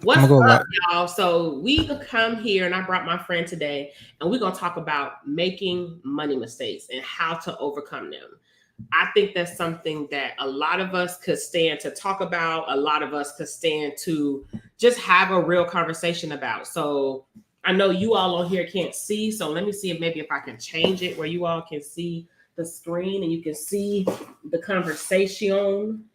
What's I'm gonna go up, live. y'all? So we come here, and I brought my friend today, and we're gonna talk about making money mistakes and how to overcome them. I think that's something that a lot of us could stand to talk about. A lot of us could stand to just have a real conversation about. So I know you all on here can't see, so let me see if maybe if I can change it where you all can see the screen and you can see the conversation.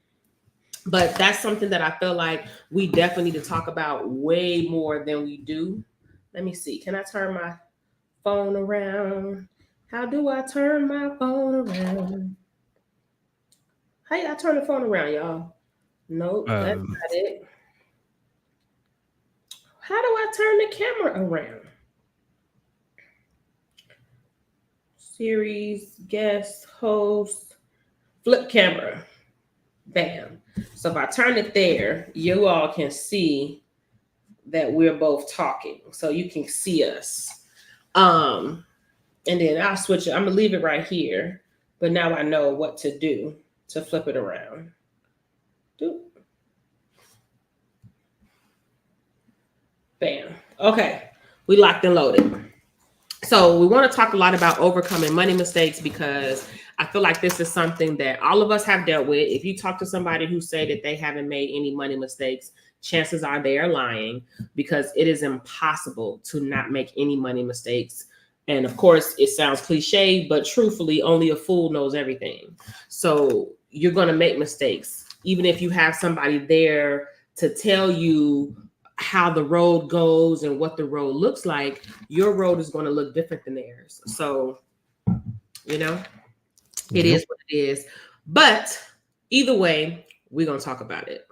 But that's something that I feel like we definitely need to talk about way more than we do. Let me see. Can I turn my phone around? How do I turn my phone around? Hey, I turn the phone around, y'all. Nope, that's Um, not it. How do I turn the camera around? Series, guest, host, flip camera. Bam. So if I turn it there, you all can see that we're both talking. So you can see us. Um, and then I'll switch it. I'm gonna leave it right here. But now I know what to do to flip it around. Do bam. Okay. We locked and loaded. So we want to talk a lot about overcoming money mistakes because I feel like this is something that all of us have dealt with. If you talk to somebody who say that they haven't made any money mistakes, chances are they are lying because it is impossible to not make any money mistakes. And of course, it sounds cliche, but truthfully, only a fool knows everything. So you're going to make mistakes, even if you have somebody there to tell you how the road goes and what the road looks like. Your road is going to look different than theirs. So, you know, it yep. is what it is. But either way, we're going to talk about it.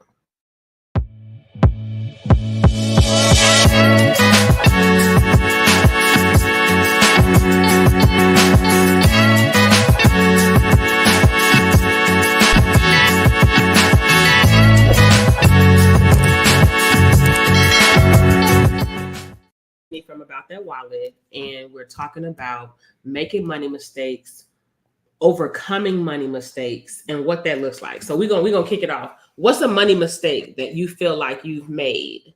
From About That Wallet, and we're talking about making money mistakes, overcoming money mistakes, and what that looks like. So we're gonna kick it off. What's a money mistake that you feel like you've made?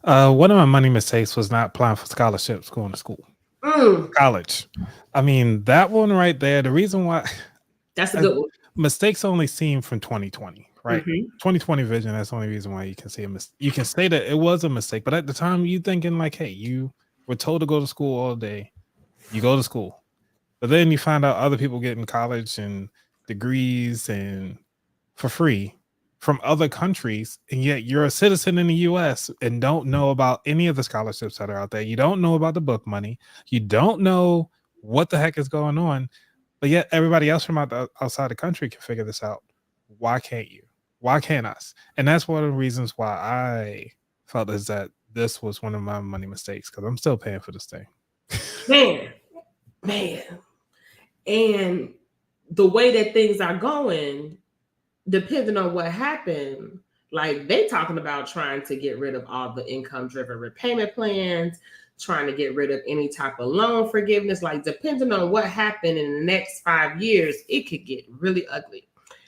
One of my money mistakes was not applying for scholarships going to school, Mm, college. I mean, that one right there. The reason why that's a I, good one. mistakes only seen from 2020, right? Mm-hmm. 2020 vision. That's the only reason why you can see a mistake. You can say that it was a mistake, but at the time, you thinking like, hey, you were told to go to school all day. You go to school, but then you find out other people getting college and degrees and for free from other countries, and yet you're a citizen in the US and don't know about any of the scholarships that are out there. You don't know about the book money. You don't know what the heck is going on, but yet everybody else from outside the country can figure this out. Why can't you? Why can't us? And that's one of the reasons why I felt is that this was one of my money mistakes because I'm still paying for this thing. Man, man. And the way that things are going, depending on what happened, like they talking about trying to get rid of all the income driven repayment plans, trying to get rid of any type of loan forgiveness. Like depending on what happened in the next 5 years, it could get really ugly.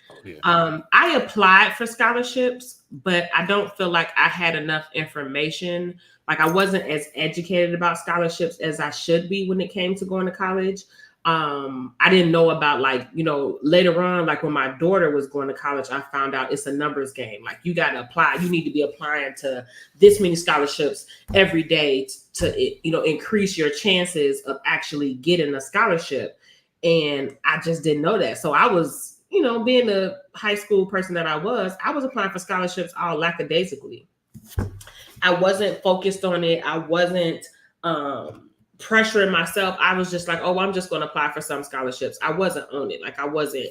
Oh yeah. I applied for scholarships, but I don't feel like I had enough information. Like I wasn't as educated about scholarships as I should be when it came to going to college. I didn't know about like, later on, like when my daughter was going to college, I found out it's a numbers game. Like you got to apply, you need to be applying to this many scholarships every day to increase your chances of actually getting a scholarship. And I just didn't know that. So I was, being the high school person that I was applying for scholarships all lackadaisically. I wasn't focused on it. I wasn't pressuring myself. I was just like, oh, I'm just going to apply for some scholarships. I wasn't on it. Like I wasn't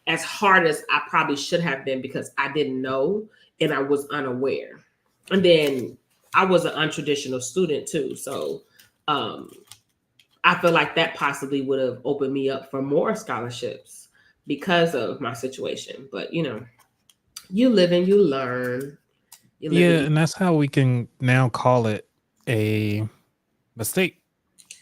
as hard as I probably should have been because I didn't know and I was unaware. And then I was an untraditional student too. So I feel like that possibly would have opened me up for more scholarships because of my situation. But you live and you learn. You live Yeah, and and that's how we can now call it a mistake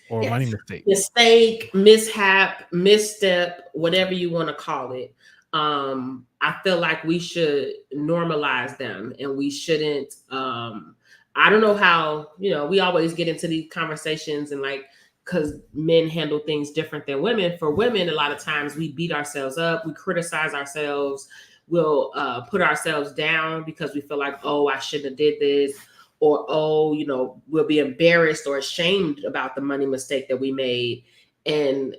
or money yes, mistake. mistake, mishap, misstep, whatever you want to call it. I feel like we should normalize them, and we shouldn't. I don't know how, we always get into these conversations and like, because men handle things different than women. For women, a lot of times we beat ourselves up, we criticize ourselves, we'll put ourselves down because we feel like, oh, I shouldn't have did this, or oh, we'll be embarrassed or ashamed about the money mistake that we made, and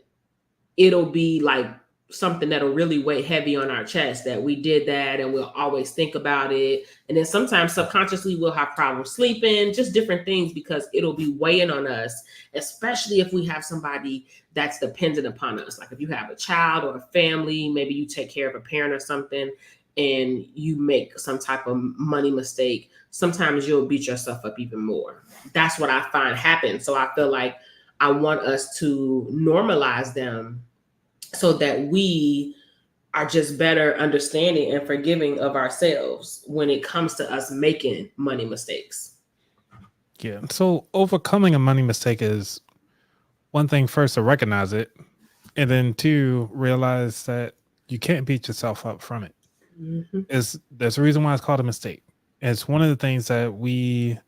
it'll be like something that'll really weigh heavy on our chest that we did that, and we'll always think about it. And then sometimes subconsciously we'll have problems sleeping, just different things, because it'll be weighing on us, especially if we have somebody that's dependent upon us. Like if you have a child or a family, maybe you take care of a parent or something, and you make some type of money mistake, sometimes you'll beat yourself up even more. That's what I find happens. So I feel like I want us to normalize them so that we are just better understanding and forgiving of ourselves when it comes to us making money mistakes. Yeah. So overcoming a money mistake is one thing, first to recognize it, and then two, realize that you can't beat yourself up from it. Mm-hmm. There's a reason why it's called a mistake. It's one of the things that we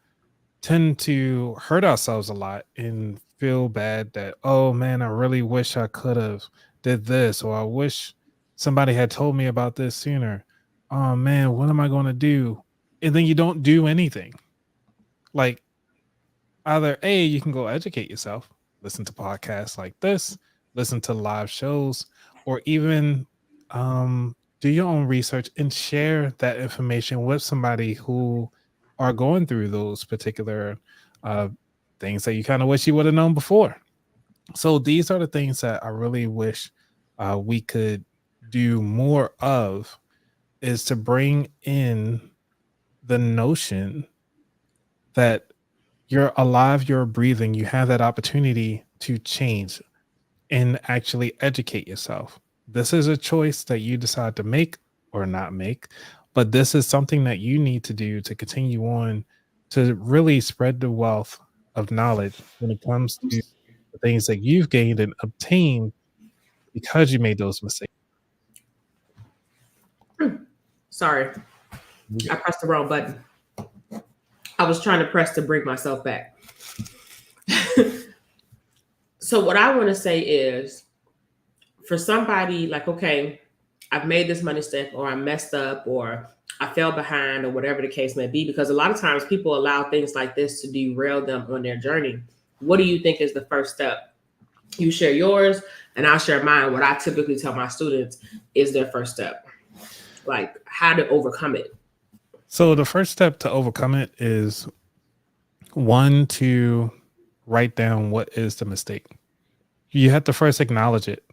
tend to hurt ourselves a lot and feel bad that, oh man, I really wish I could have did this, or I wish somebody had told me about this sooner. Oh man, what am I going to do? And then you don't do anything. Like either A, you can go educate yourself, listen to podcasts like this, listen to live shows, or even do your own research and share that information with somebody who are going through those particular uh, things that you kind of wish you would have known before. So these are the things that I really wish we could do more of, is to bring in the notion that you're alive, you're breathing, you have that opportunity to change and actually educate yourself. This is a choice that you decide to make or not make, but this is something that you need to do to continue on to really spread the wealth of knowledge when it comes to the things that you've gained and obtained because you made those mistakes. Sorry, I pressed the wrong button. I was trying to press to bring myself back. So what I want to say is, for somebody like, okay, I've made this money mistake, or I messed up, or I fell behind, or whatever the case may be, because a lot of times people allow things like this to derail them on their journey. What do you think is the first step? You share yours and I'll share mine. What I typically tell my students is their first step, like how to overcome it. So the first step to overcome it is, one, to write down what is the mistake. You have to first acknowledge it.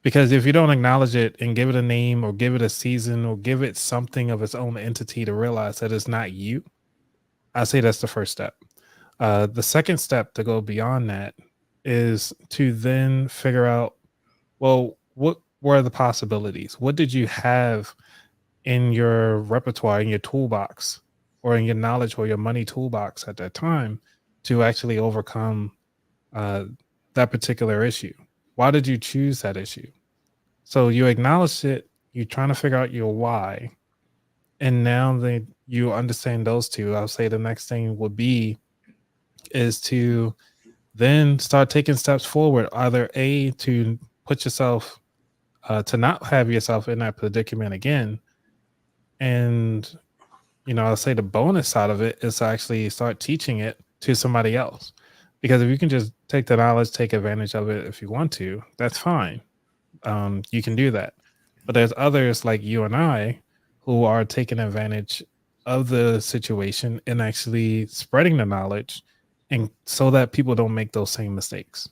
Because if you don't acknowledge it and give it a name or give it a season or give it something of its own entity to realize that it's not you, I say that's the first step. The second step to go beyond that is to then figure out, well, what were the possibilities? What did you have in your repertoire, in your toolbox, or in your knowledge or your money toolbox at that time to actually overcome that particular issue? Why did you choose that issue? So you acknowledge it, you're trying to figure out your why. And now that you understand those two, I'll say the next thing would be is to then start taking steps forward, either A, to put yourself, to not have yourself in that predicament again. And, I'll say the bonus side of it is to actually start teaching it to somebody else. Because if you can just take the knowledge, take advantage of it if you want to, that's fine. You can do that. But there's others like you and I who are taking advantage of the situation and actually spreading the knowledge, and so that people don't make those same mistakes.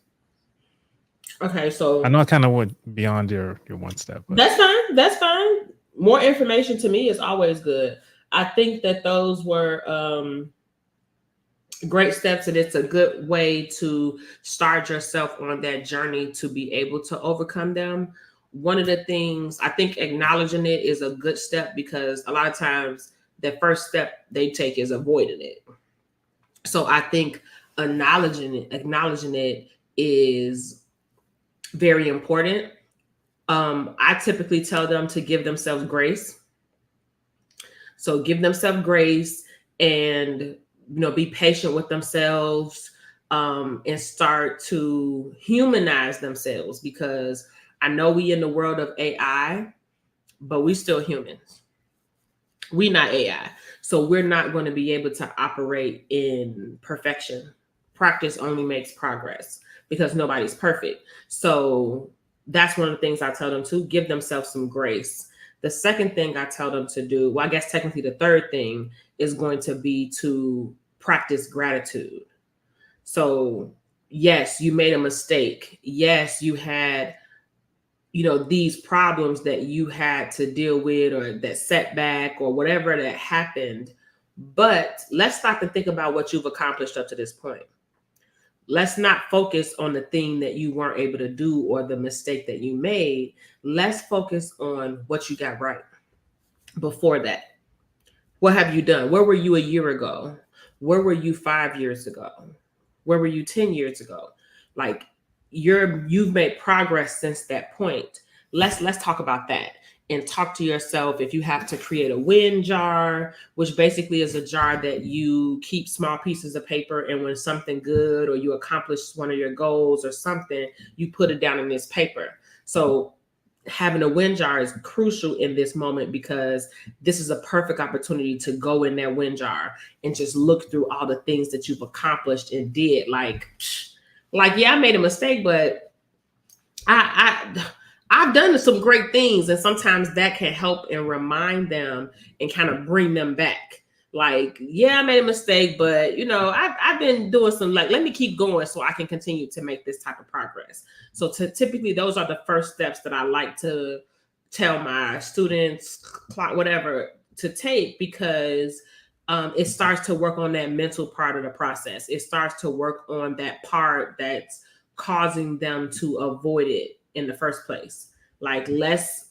Okay, so I know I kind of went beyond your one step. But that's fine. That's fine. More information to me is always good. I think that those were great steps, and it's a good way to start yourself on that journey to be able to overcome them. One of the things, I think acknowledging it is a good step, because a lot of times the first step they take is avoiding it. So I think acknowledging it is very important. I typically tell them to give themselves grace. So give themselves grace and be patient with themselves, and start to humanize themselves, because I know we in the world of AI, but we still humans. We not AI. So we're not going to be able to operate in perfection. Practice only makes progress because nobody's perfect. So that's one of the things I tell them to give themselves some grace. The second thing I tell them to do, well, I guess technically the third thing is going to be to practice gratitude. So, yes, you made a mistake. Yes, you had these problems that you had to deal with, or that setback or whatever that happened. But let's stop and think about what you've accomplished up to this point. Let's not focus on the thing that you weren't able to do or the mistake that you made. Let's focus on what you got right before that. What have you done? Where were you a year ago? Where were you 5 years ago? Where were you 10 years ago? Like, you've made progress since that point. Let's talk about that, and talk to yourself. If you have to create a win jar, which basically is a jar that you keep small pieces of paper, and when something good or you accomplish one of your goals or something, you put it down in this paper. So having a win jar is crucial in this moment, because this is a perfect opportunity to go in that win jar and just look through all the things that you've accomplished and did. Yeah, I made a mistake, but I've done some great things, and sometimes that can help and remind them and kind of bring them back. Like, yeah, I made a mistake, but I've been doing some, like, let me keep going so I can continue to make this type of progress. So typically those are the first steps that I like to tell my students, whatever, to take, because it starts to work on that mental part of the process. It starts to work on that part that's causing them to avoid it in the first place. Like, let's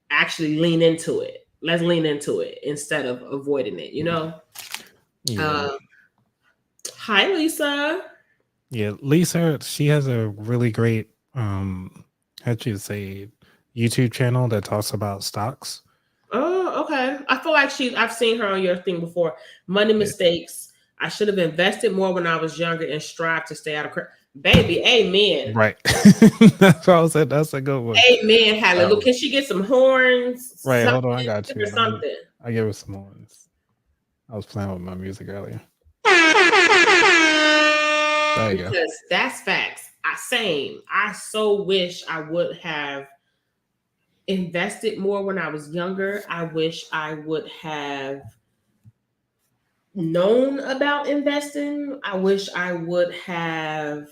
actually lean into it. Let's lean into it instead of avoiding it, Yeah. Hi, Lisa. Yeah, Lisa, she has a really great how'd you say YouTube channel that talks about stocks. Oh, okay. I feel like I've seen her on your thing before. Money Yeah. mistakes. I should have invested more when I was younger and strive to stay out of credit. Baby, amen. Right. That's what I said. That's a good one. Amen. Hallelujah. Can she get some horns? Right, hold on, I got you. Or something. I give her some horns. I was playing with my music earlier. There you go. Because that's facts. I so wish I would have invested more when I was younger. I wish I would have known about investing. I wish I would have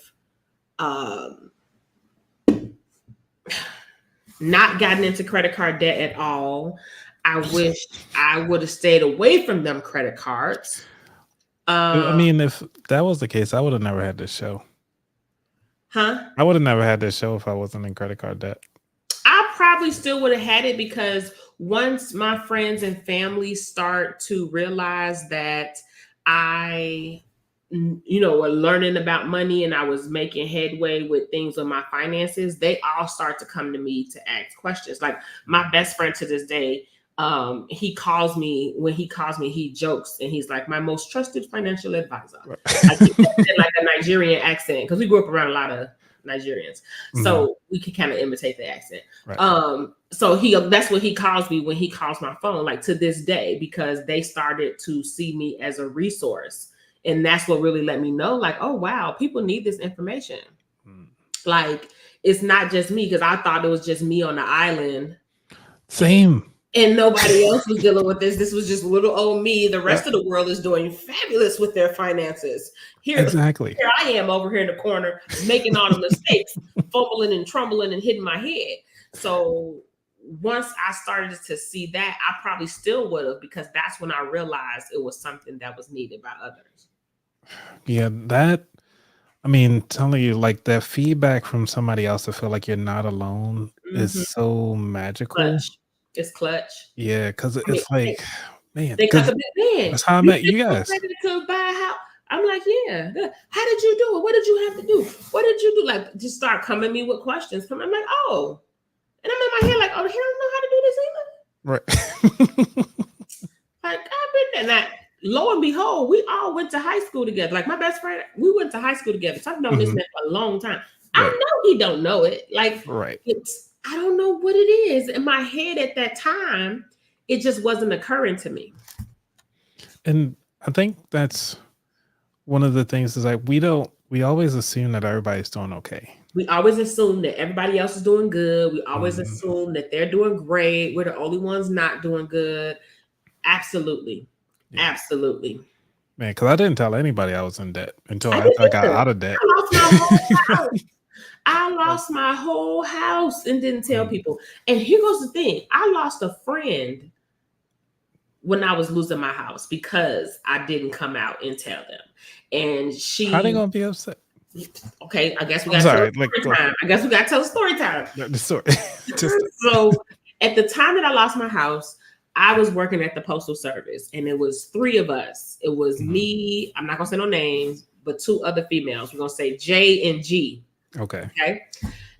not gotten into credit card debt at all. I wish I would have stayed away from them credit cards. I mean, if that was the case, I would have never had this show. Huh? I would have never had this show if I wasn't in credit card debt. I probably still would have had it, because once my friends and family start to realize that I were learning about money and I was making headway with things with my finances, they all start to come to me to ask questions. Like, my best friend to this day, he calls me, when he calls me, he jokes and he's like, my most trusted financial advisor. Like, he said it like a Nigerian accent, because we grew up around a lot of Nigerians, so we can kind of imitate the accent. Right. So that's what he calls me when he calls my phone, like, to this day, because they started to see me as a resource. And that's what really let me know, like, oh, wow, people need this information. Like, it's not just me, because I thought it was just me on the island. Same. And nobody else was dealing with this. This was just little old me. The rest of the world is doing fabulous with their finances. Here I am over here in the corner making all the mistakes, fumbling and trumbling and hitting my head. So once I started to see that, I probably still would have, because that's when I realized it was something that was needed by others. Yeah, I mean, telling you, like, that feedback from somebody else to feel like you're not alone is so magical. Clutch. It's clutch. Yeah, because it's like, man, that's how I met you guys. To buy a house. I'm like, yeah. How did you do it? What did you have to do? What did you do? Like, just start coming to me with questions. I'm like, oh, And I'm in my head like, oh, he don't know how to do this either. Right. Like, I've been there. Now, lo and behold, we all went to high school together. Like my best friend, we went to high school together. So I've known this man for a long time. I know he don't know it. Like, I don't know what it is. In my head at that time, it just wasn't occurring to me. And I think that's one of the things is like we always assume that everybody's doing okay. We always assume that everybody else is doing good. We always assume that they're doing great. We're the only ones not doing good. Absolutely. Yeah. Absolutely. Man, because I didn't tell anybody I was in debt until after I got out of debt. I lost my whole house and didn't tell people. And here goes the thing. I lost a friend when I was losing my house because I didn't come out and tell them. And how they gonna be upset? Okay, I guess we got to tell story time. I guess we got to tell story time. The story. So at the time that I lost my house, I was working at the Postal Service, and it was 3 of us. It was me. I'm not gonna say no names, but 2 other females. We're gonna say J and G. Okay.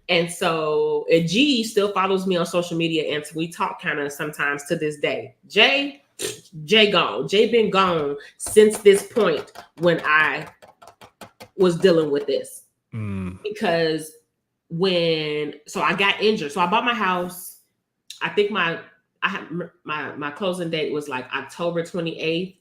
And so G still follows me on social media, and we talk kind of sometimes to this day. J gone. J been gone since this point when I was dealing with this. Because so I got injured. So I bought my house. I think my closing date was like October 28th,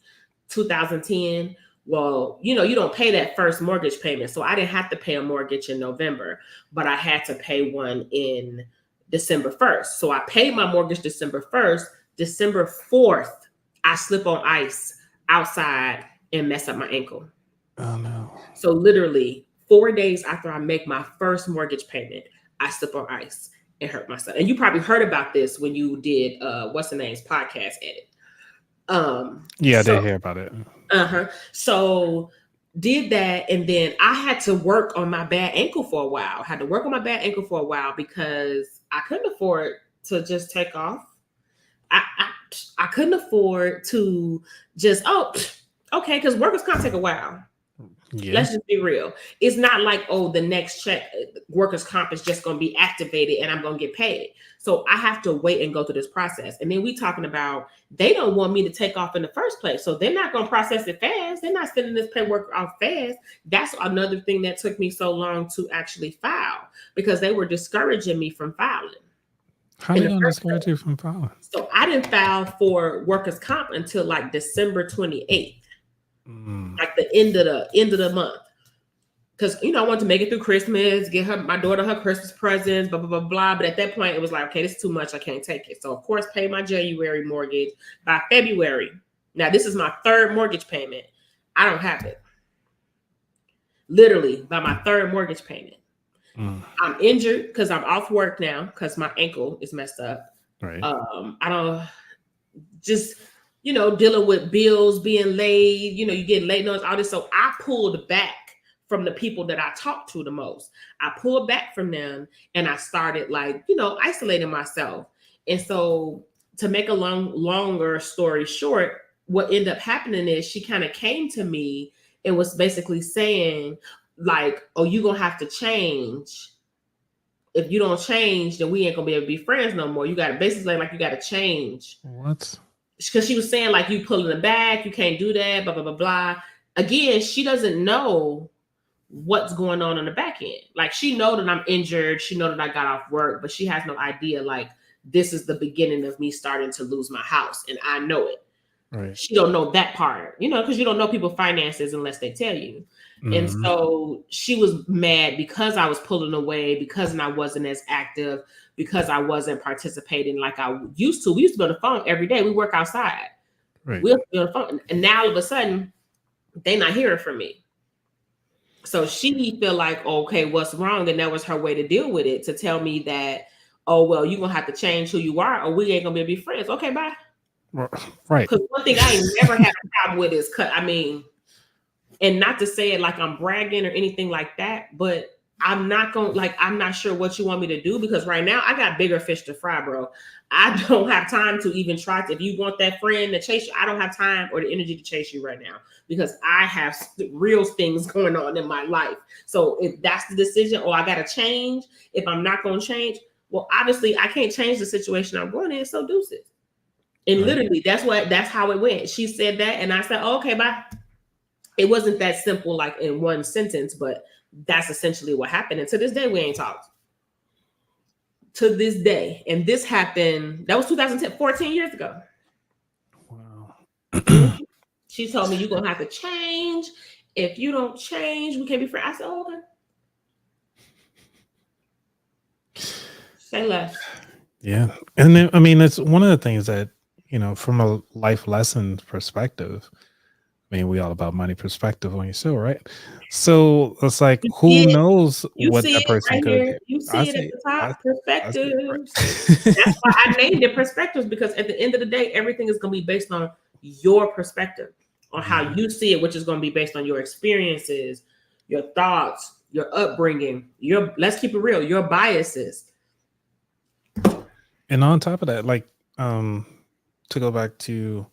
2010. Well, you don't pay that first mortgage payment. So I didn't have to pay a mortgage in November, but I had to pay one in December 1st. So I paid my mortgage December 1st. December 4th, I slip on ice outside and mess up my ankle. Oh no. So literally 4 days after I make my first mortgage payment, I slip on ice and hurt myself. And you probably heard about this when you did what's the name's podcast edit. Yeah, I did hear about it. So did that, and then I had to work on my bad ankle for a while. Because I couldn't afford to just take off. I couldn't afford to just okay, because workers can't take a while. Yeah. Let's just be real. It's not like, the next check, workers' comp is just going to be activated and I'm going to get paid. So I have to wait and go through this process. And then we talking about, they don't want me to take off in the first place. So they're not going to process it fast. They're not sending this paperwork off fast. That's another thing that took me so long to actually file, because they were discouraging me from filing. How are they going to discourage you from filing? So I didn't file for workers' comp until like December 28th. Like the end of the month, because I wanted to make it through Christmas, get my daughter her Christmas presents, blah blah blah blah. But at that point, it was like, okay, this is too much. I can't take it. So of course, pay my January mortgage. By February, now this is my 3rd mortgage payment. I don't have it. Literally by my 3rd mortgage payment, I'm injured because I'm off work now because my ankle is messed up. Right. I don't just. Dealing with bills being late, you get late notice, all this. So I pulled back from the people that I talked to the most. I pulled back from them and I started isolating myself. And so to make a longer story short, what ended up happening is she kind of came to me and was basically saying like, oh, you're going to have to change. If you don't change, then we ain't going to be able to be friends no more. You got to basically you got to change. What? Because she was saying like, you pulling it back, you can't do that, blah, blah, blah, blah. Again, she doesn't know what's going on the back end. Like she know that I'm injured. She know that I got off work, but she has no idea like this is the beginning of me starting to lose my house. And I know it. Right. She don't know that part, because you don't know people's finances unless they tell you. And so she was mad because I was pulling away, because I wasn't as active, because I wasn't participating like I used to. We used to be on the phone every day. We work outside. Right. We used to be on the phone. And now all of a sudden, they're not hearing from me. So she feel like, okay, what's wrong? And that was her way to deal with it, to tell me that, oh, well, you're going to have to change who you are or we ain't going to be friends. Okay, bye. Right. Because one thing I ain't never had a problem with is and not to say it like I'm bragging or anything like that, but I'm not sure what you want me to do, because right now I got bigger fish to fry, bro. I don't have time to even try to, if you want that friend to chase you, I don't have time or the energy to chase you right now, because I have real things going on in my life. So if that's the decision, or I got to change, if I'm not going to change, Well, obviously, I can't change the situation I'm going in, so deuces. And literally, that's how it went. She said that, and I said, oh, okay, bye. It wasn't that simple, like in one sentence, but that's essentially what happened. And to this day, we ain't talked. To this day. And this happened, that was 2010, 14 years ago. Wow. She told me, you're going to have to change. If you don't change, we can't be friends. I said, oh, okay. Say less. Yeah. And then, I mean, it's one of the things that, from a life lesson perspective, I mean, we all about money perspective on your show, right? So it's like, who knows what that person could do? You see it at the top, perspectives. Right. That's why I named it perspectives, because at the end of the day, everything is going to be based on your perspective, on how you see it, which is going to be based on your experiences, your thoughts, your upbringing, let's keep it real, your biases. And on top of that, like, to go back to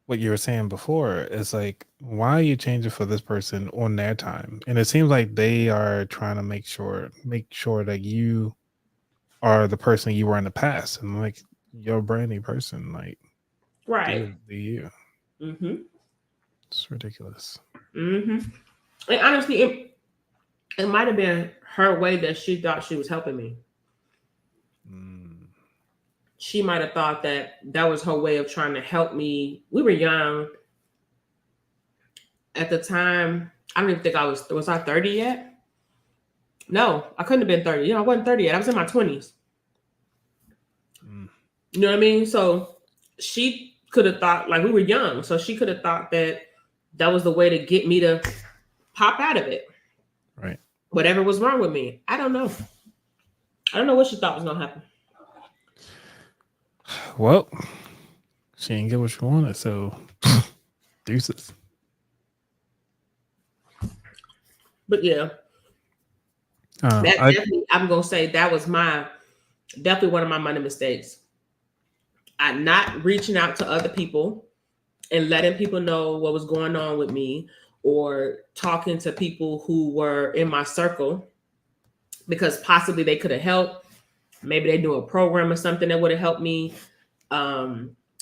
what you were saying before, is like, why are you changing for this person on their time? And it seems like they are trying to make sure that you are the person you were in the past, and like, you're a brand new person, like, right? Do you? Mm-hmm. It's ridiculous. Mm-hmm. And honestly, it might have been her way that she thought she was helping me. She might have thought that was her way of trying to help me. We were young at the time. I don't even think was I 30 yet? No, I couldn't have been 30. I wasn't 30 yet. I was in my 20s. You know what I mean? So she could have thought, like, we were young, so she could have thought that was the way to get me to pop out of it. Right. Whatever was wrong with me. I don't know. I don't know what she thought was going to happen. Well, she didn't get what she wanted, so deuces. But yeah, I'm gonna say that was definitely one of my money mistakes. I'm not reaching out to other people and letting people know what was going on with me, or talking to people who were in my circle, because possibly they could have helped. Maybe they knew a program or something that would have helped me.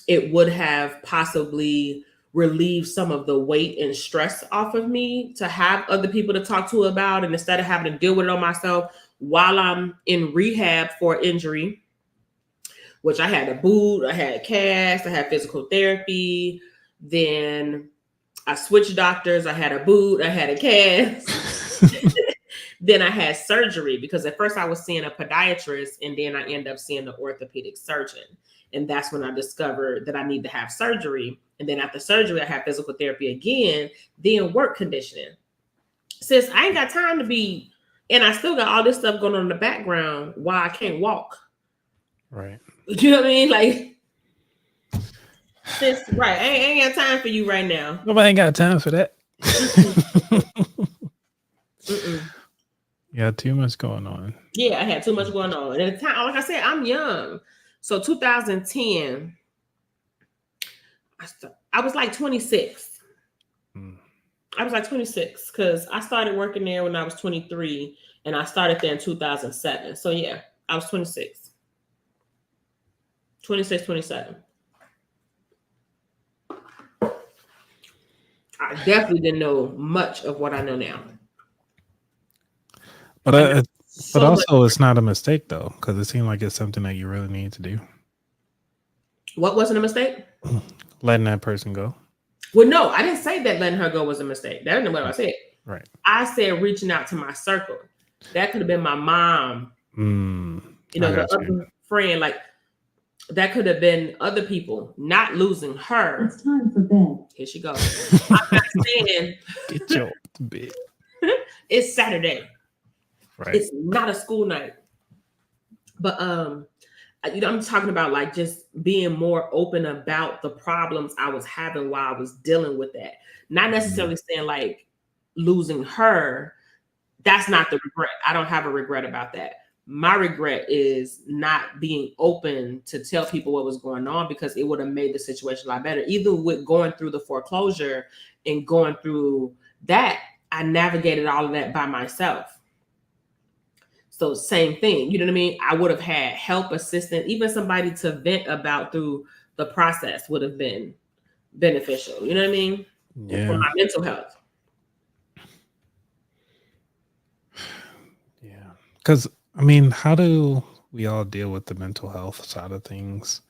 It would have possibly relieved some of the weight and stress off of me to have other people to talk to about, and instead of having to deal with it on myself while I'm in rehab for injury, which I had a boot, I had a cast, I had physical therapy, then I switched doctors, I had a boot, I had a cast. Then I had surgery, because at first I was seeing a podiatrist, and then I ended up seeing the orthopedic surgeon. And that's when I discovered that I need to have surgery. And then after surgery, I had physical therapy again, then work conditioning. Since I ain't got time to be, and I still got all this stuff going on in the background while I can't walk. Right. You know what I mean? Like, right. I ain't got time for you right now. Nobody ain't got time for that. Yeah, too much going on. Yeah, I had too much going on. And at the time, like I said, I'm young. So 2010, I was like 26. I was like 26 because I started working there when I was 23, and I started there in 2007. So yeah, I was 26. 26, 27. I definitely didn't know much of what I know now. But also, it's not a mistake, though, because it seemed like it's something that you really need to do. What wasn't a mistake? Letting that person go. Well, no, I didn't say that letting her go was a mistake. That isn't what I said. Right. I said reaching out to my circle. That could have been my mom. The other friend. Like, that could have been other people. Not losing her. It's time for bed. Here she goes. I'm not saying get your bed. It's Saturday. Right. It's not a school night. But I'm talking about, like, just being more open about the problems I was having while I was dealing with that. Not necessarily saying like losing her. That's not the regret. I don't have a regret about that. My regret is not being open to tell people what was going on, because it would have made the situation a lot better. Even with going through the foreclosure and going through that, I navigated all of that by myself. So same thing, you know what I mean? I would have had help, assistant, even somebody to vent about through the process would have been beneficial. You know what I mean? For Yeah. my mental health. Yeah. Because, I mean, how do we all deal with the mental health side of things?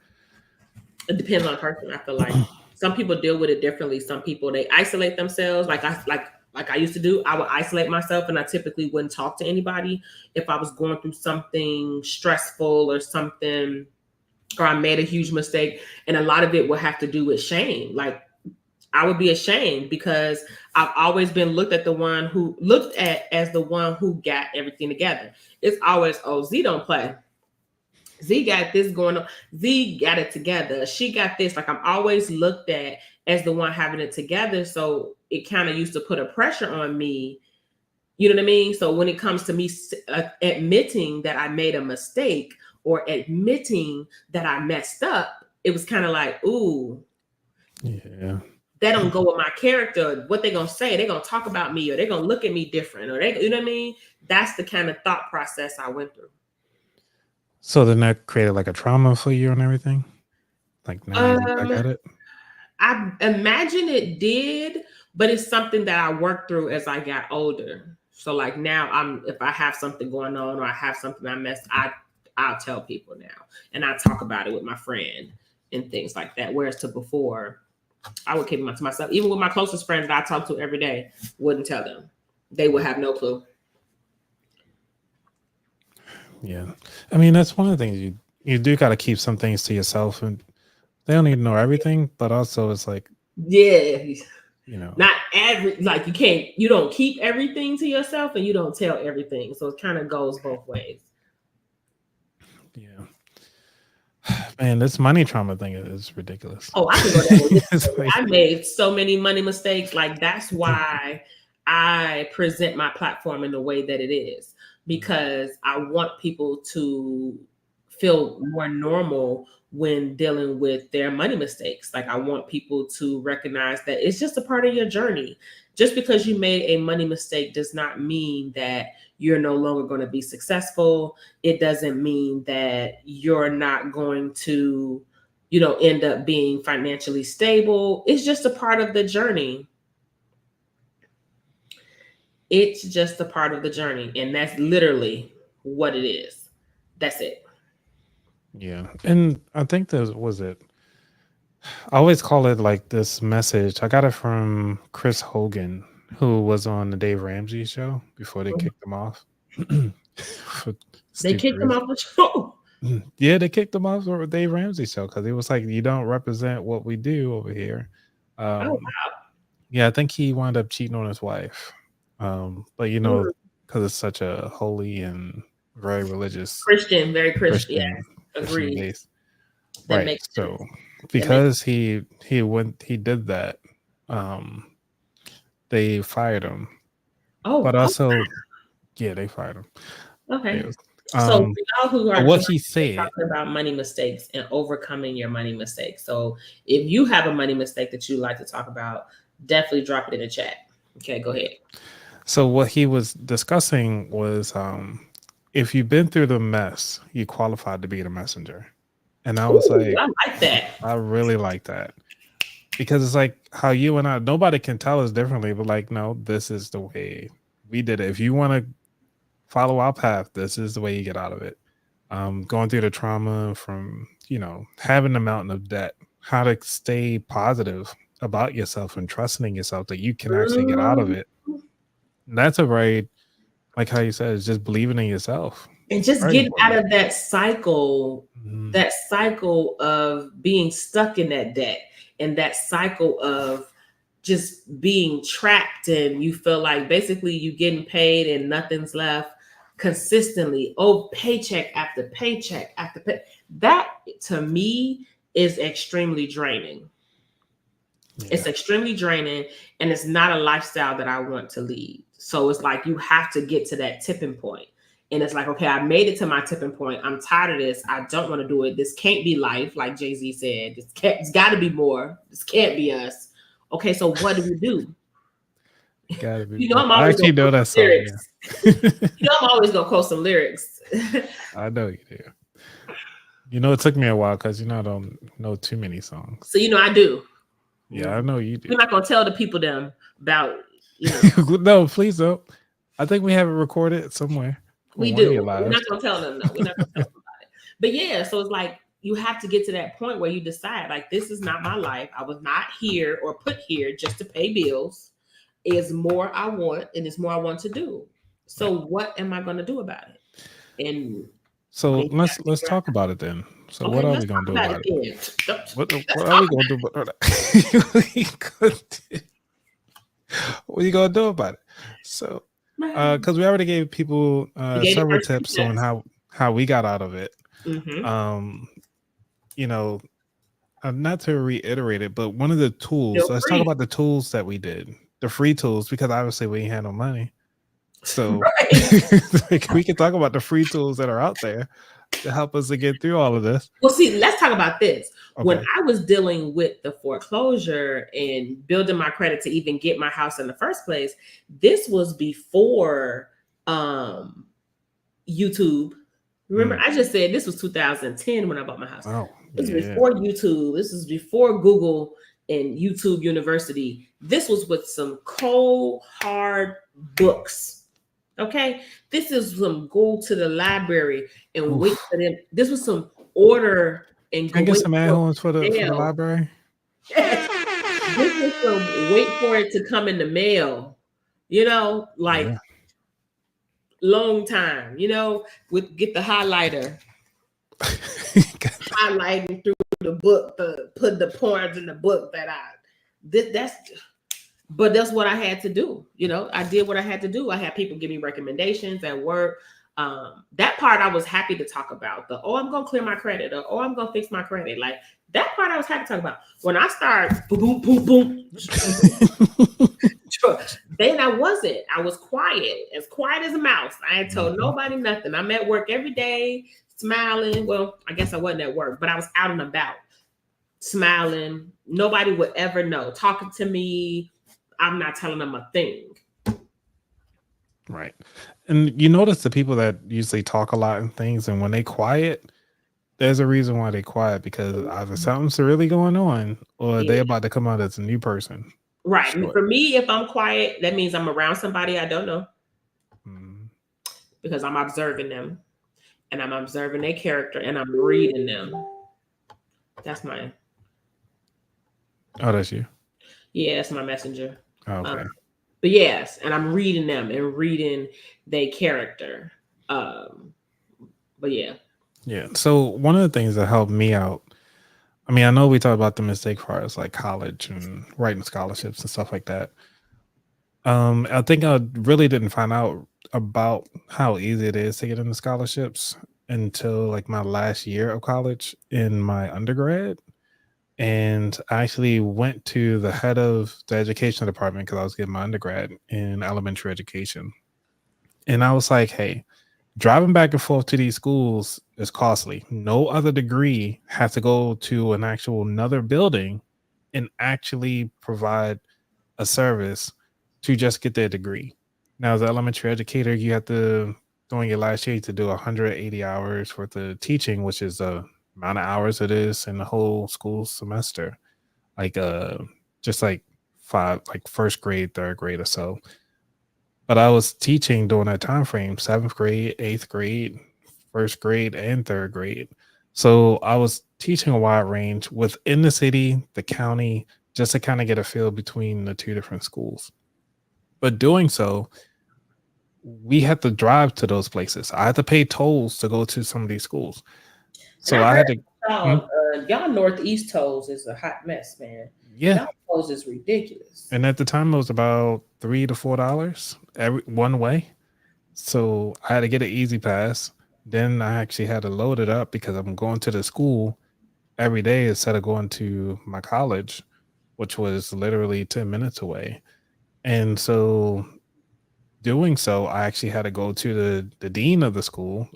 It depends on the person. I feel like some people deal with it differently. Some people they isolate themselves, like I used to do. I would isolate myself, and I typically wouldn't talk to anybody if I was going through something stressful or something, or I made a huge mistake. And a lot of it would have to do with shame. Like I would be ashamed because I've always been looked at as the one who got everything together. It's always, oh, Z don't play. Z got this going on. Z got it together. She got this. Like I'm always looked at as the one having it together. So it kind of used to put a pressure on me. You know what I mean? So when it comes to me admitting that I made a mistake or admitting that I messed up, it was kind of like, ooh, Yeah. that don't go with my character. What they gonna say? They're gonna talk about me, or they're gonna look at me different, or they, you know what I mean? That's the kind of thought process I went through. So then that created like a trauma for you and everything? Like now you look back Um, at it? I imagine it did, but it's something that I worked through as I got older. So like now if I have something going on or I have something I'll tell people now, and I talk about it with my friend and things like that. Whereas to before, I would keep it to myself. Even with my closest friends that I talk to every day, wouldn't tell them. They would have no clue. Yeah. I mean, that's one of the things you do got to keep some things to yourself, and they don't need to know everything, but also it's like, Yeah. you know, Not like you don't keep everything to yourself and you don't tell everything. So it kind of goes both ways. yeah. Man, this money trauma thing is ridiculous. Oh, I can go down the list. It's like, I made so many money mistakes. Like that's why I present my platform in the way that it is, because I want people to feel more normal when dealing with their money mistakes. Like I want people to recognize that it's just a part of your journey. Just because you made a money mistake does not mean that you're no longer going to be successful. It doesn't mean that you're not going to, end up being financially stable. It's just a part of the journey. It's just a part of the journey. And that's literally what it is. That's it. yeah. And I think was it. I always call it like this message. I got it from Chris Hogan, who was on the Dave Ramsey show before they kicked him off. For They stupid kicked them reason. off the show. Yeah, they kicked him off for the Dave Ramsey show because it was like, you don't represent what we do over here. Oh, Yeah, I think he wound up cheating on his wife. But wow. because it's such a holy and very religious Christian, very Christian. Yeah, Christian agreed. base. That Right. makes So sense. because he did that, they fired him. Oh, But also, yeah, they fired him. okay. Yes. So for y'all who are What joining, he we're said, talking about money mistakes and overcoming your money mistakes. So if you have a money mistake that you'd like to talk about, definitely drop it in the chat. Okay, go ahead. so what he was discussing was, if you've been through the mess, you qualified to be the messenger. And I was Ooh, like, I like that. I really like that. Because it's like how you and I, nobody can tell us differently, but like, no, this is the way we did it. If you want to follow our path, this is the way you get out of it. Going through the trauma from, having a mountain of debt, how to stay positive about yourself and trusting yourself that you can actually get out of it. And that's a very, like how you said, it's just believing in yourself. And just Very getting out important. of that cycle of being stuck in that debt, and that cycle of just being trapped, and you feel like basically you getting paid and nothing's left consistently. Oh, paycheck after paycheck after pay. That to me is extremely draining. Yeah. It's extremely draining, and it's not a lifestyle that I want to lead. So it's like you have to get to that tipping point. And it's like, okay, I made it to my tipping point. I'm tired of this. I don't want to do it. This can't be life, like Jay-Z said. It's got to be more. This can't be us. Okay, so what do we do? Gotta be You know, bold. I'm I always actually gonna know quote that some song. lyrics. Yeah. You know, I'm always gonna quote some lyrics. I know you do. You know, it took me a while because I don't know too many songs. So you know, I do. Yeah, I know you do. We're not gonna tell the people them about No, please don't. I think we have it recorded somewhere we on one of your do. We're lives. not gonna tell them. No, we're not gonna tell them about it. But yeah, so it's like you have to get to that point where you decide, like, this is not my life. I was not here or put here just to pay bills. It's more I want, and it's more I want to do. So Right. what am I gonna do about it? And So then you gotta let's figure out. talk about it then. So what Okay, are let's we gonna talk do about about it it? then. Let's What are talk we about gonna do about it? What are you gonna do about it? So it. because we already gave people We gave the several first 2 tips on steps. how we got out of it. Mm-hmm. You know, not to reiterate it, but one of the tools, Feel let's talk free. about the tools that we did, the free tools, because obviously we ain't had no money. So Right. like, we can talk about the free tools that are out there to help us to get through all of this. Well, see, let's talk about this. When Okay. I was dealing with the foreclosure and building my credit to even get my house in the first place, this was before YouTube. Remember, I just said this was 2010 when I bought my house. Oh, This was yeah. before YouTube. This was before Google and YouTube University. This was with some cold, hard books. Okay. This is some go to the library and wait Oof. for them. This was some order and Can I go get wait some ad for horns for the mail. library? This was some wait for it to come in the mail, like Yeah. long time, with get the highlighter, highlighting through the book, put the points in the book but that's what I had to do. I did what I had to do. I had people give me recommendations at work. That part I was happy to talk about. I'm gonna clear my credit, or I'm gonna fix my credit. Like that part I was happy to talk about. When I start boom, boom, boom, then I wasn't. I was quiet as a mouse. I ain't told nobody nothing. I'm at work every day, smiling. Well, I guess I wasn't at work, but I was out and about, smiling. Nobody would ever know. Talking to me, I'm not telling them a thing. Right. And you notice the people that usually talk a lot and things, and when they quiet, there's a reason why they quiet, because either something's really going on or they Yeah. about to come out as a new person. Right. Sure. For me, if I'm quiet, that means I'm around somebody I don't know, because I'm observing them, and I'm observing their character, and I'm reading them. That's mine. Oh, that's you. Yeah, that's my messenger. Oh, okay. But yes, and I'm reading them and reading their character. But yeah. Yeah. So one of the things that helped me out, I mean, I know we talk about the mistake for us like college and writing scholarships and stuff like that. I think I really didn't find out about how easy it is to get into scholarships until like my last year of college in my undergrad. And I actually went to the head of the education department because I was getting my undergrad in elementary education. And I was like, hey, driving back and forth to these schools is costly. No other degree has to go to an actual another building and actually provide a service to just get their degree. Now, as an elementary educator, you have to, during your last year, to do 180 hours worth of teaching, which is the amount of hours it is in the whole school semester. Like just like first grade, third grade or so. But I was teaching during that time frame, 7th grade, 8th grade, first grade, and third grade. So I was teaching a wide range within the city, the county, just to kind of get a feel between the two different schools. But doing so, we had to drive to those places. I had to pay tolls to go to some of these schools. So I had to. Y'all Northeast tolls is a hot mess, man. Yeah. Y'all tolls is ridiculous. And at the time, it was about $3 to $4 every one way. So I had to get an easy pass. Then I actually had to load it up because I'm going to the school every day instead of going to my college, which was literally 10 minutes away. And so doing so, I actually had to go to the dean of the school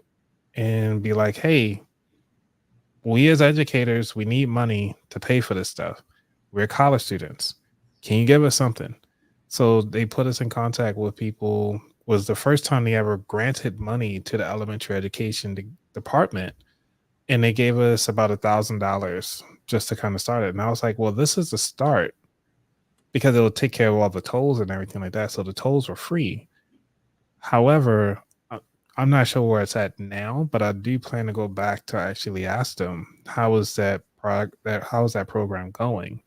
and be like, hey, we as educators, we need money to pay for this stuff. We're college students. Can you give us something? So they put us in contact with people. Was the first time they ever granted money to the elementary education department, and they gave us about $1,000 just to kind of start it. And I was like, well, this is the start because it will take care of all the tolls and everything like that. So the tolls were free. However, I'm not sure where it's at now, but I do plan to go back to actually ask them how is how is that program going?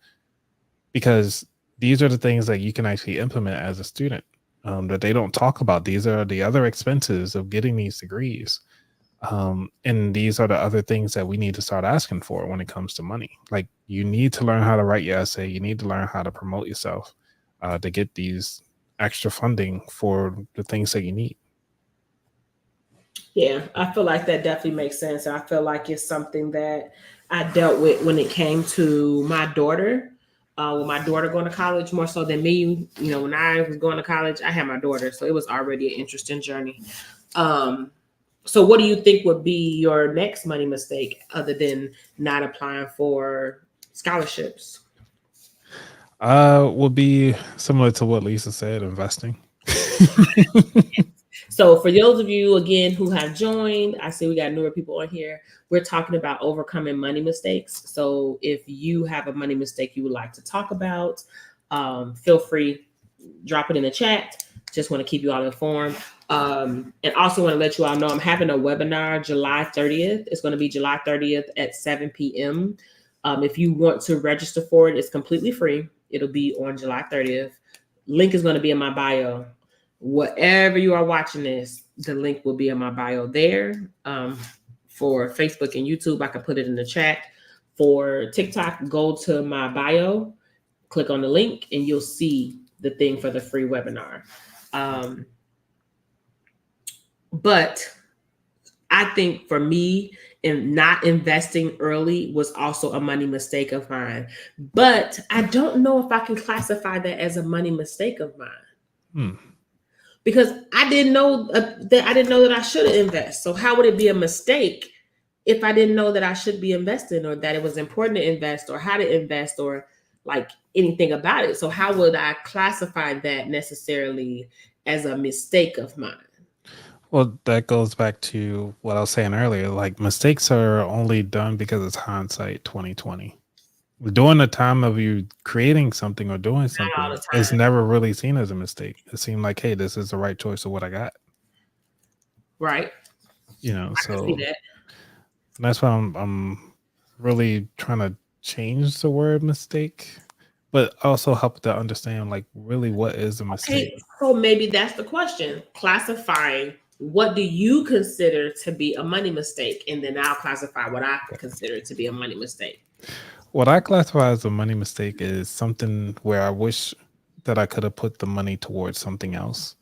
Because these are the things that you can actually implement as a student that they don't talk about. These are the other expenses of getting these degrees. And these are the other things that we need to start asking for when it comes to money. Like you need to learn how to write your essay. You need to learn how to promote yourself to get these extra funding for the things that you need. Yeah, I feel like that definitely makes sense. I feel like it's something that I dealt with when it came to my daughter. With my daughter going to college, more so than me. You know, when I was going to college, I had my daughter, so it was already an interesting journey. Um, so, what do you think would be your next money mistake other than not applying for scholarships? Would be similar to what Lisa said, investing. So, for those of you again who have joined, I see we got newer people on here. We're talking about overcoming money mistakes. So, if you have a money mistake you would like to talk about, feel free, drop it in the chat. Just want to keep you all informed. And also want to let you all know I'm having a webinar July 30th. It's going to be July 30th at 7 p.m. If you want to register for it, it's completely free. It'll be on July 30th. Link is going to be in my bio. Whatever you are watching this, the link will be in my bio there. For Facebook and YouTube, I can put it in the chat. For TikTok, go to my bio, click on the link, and you'll see the thing for the free webinar. But I think for me, in not investing early was also a money mistake of mine. But I don't know if I can classify that as a money mistake of mine. Because I didn't know that I should invest. So how would it be a mistake if I didn't know that I should be investing or that it was important to invest or how to invest or like anything about it? So how would I classify that necessarily as a mistake of mine? Well, that goes back to what I was saying earlier. Like mistakes are only done because it's hindsight 2020. During the time of you creating something or doing something, it's never really seen as a mistake. It seemed like, hey, this is the right choice of what I got. Right. You know, so that's why I'm really trying to change the word mistake, but also help to understand like really what is a mistake. Okay, so maybe that's the question. Classifying what do you consider to be a money mistake? And then I'll classify what I consider to be a money mistake. What I classify as a money mistake is something where I wish that I could have put the money towards something else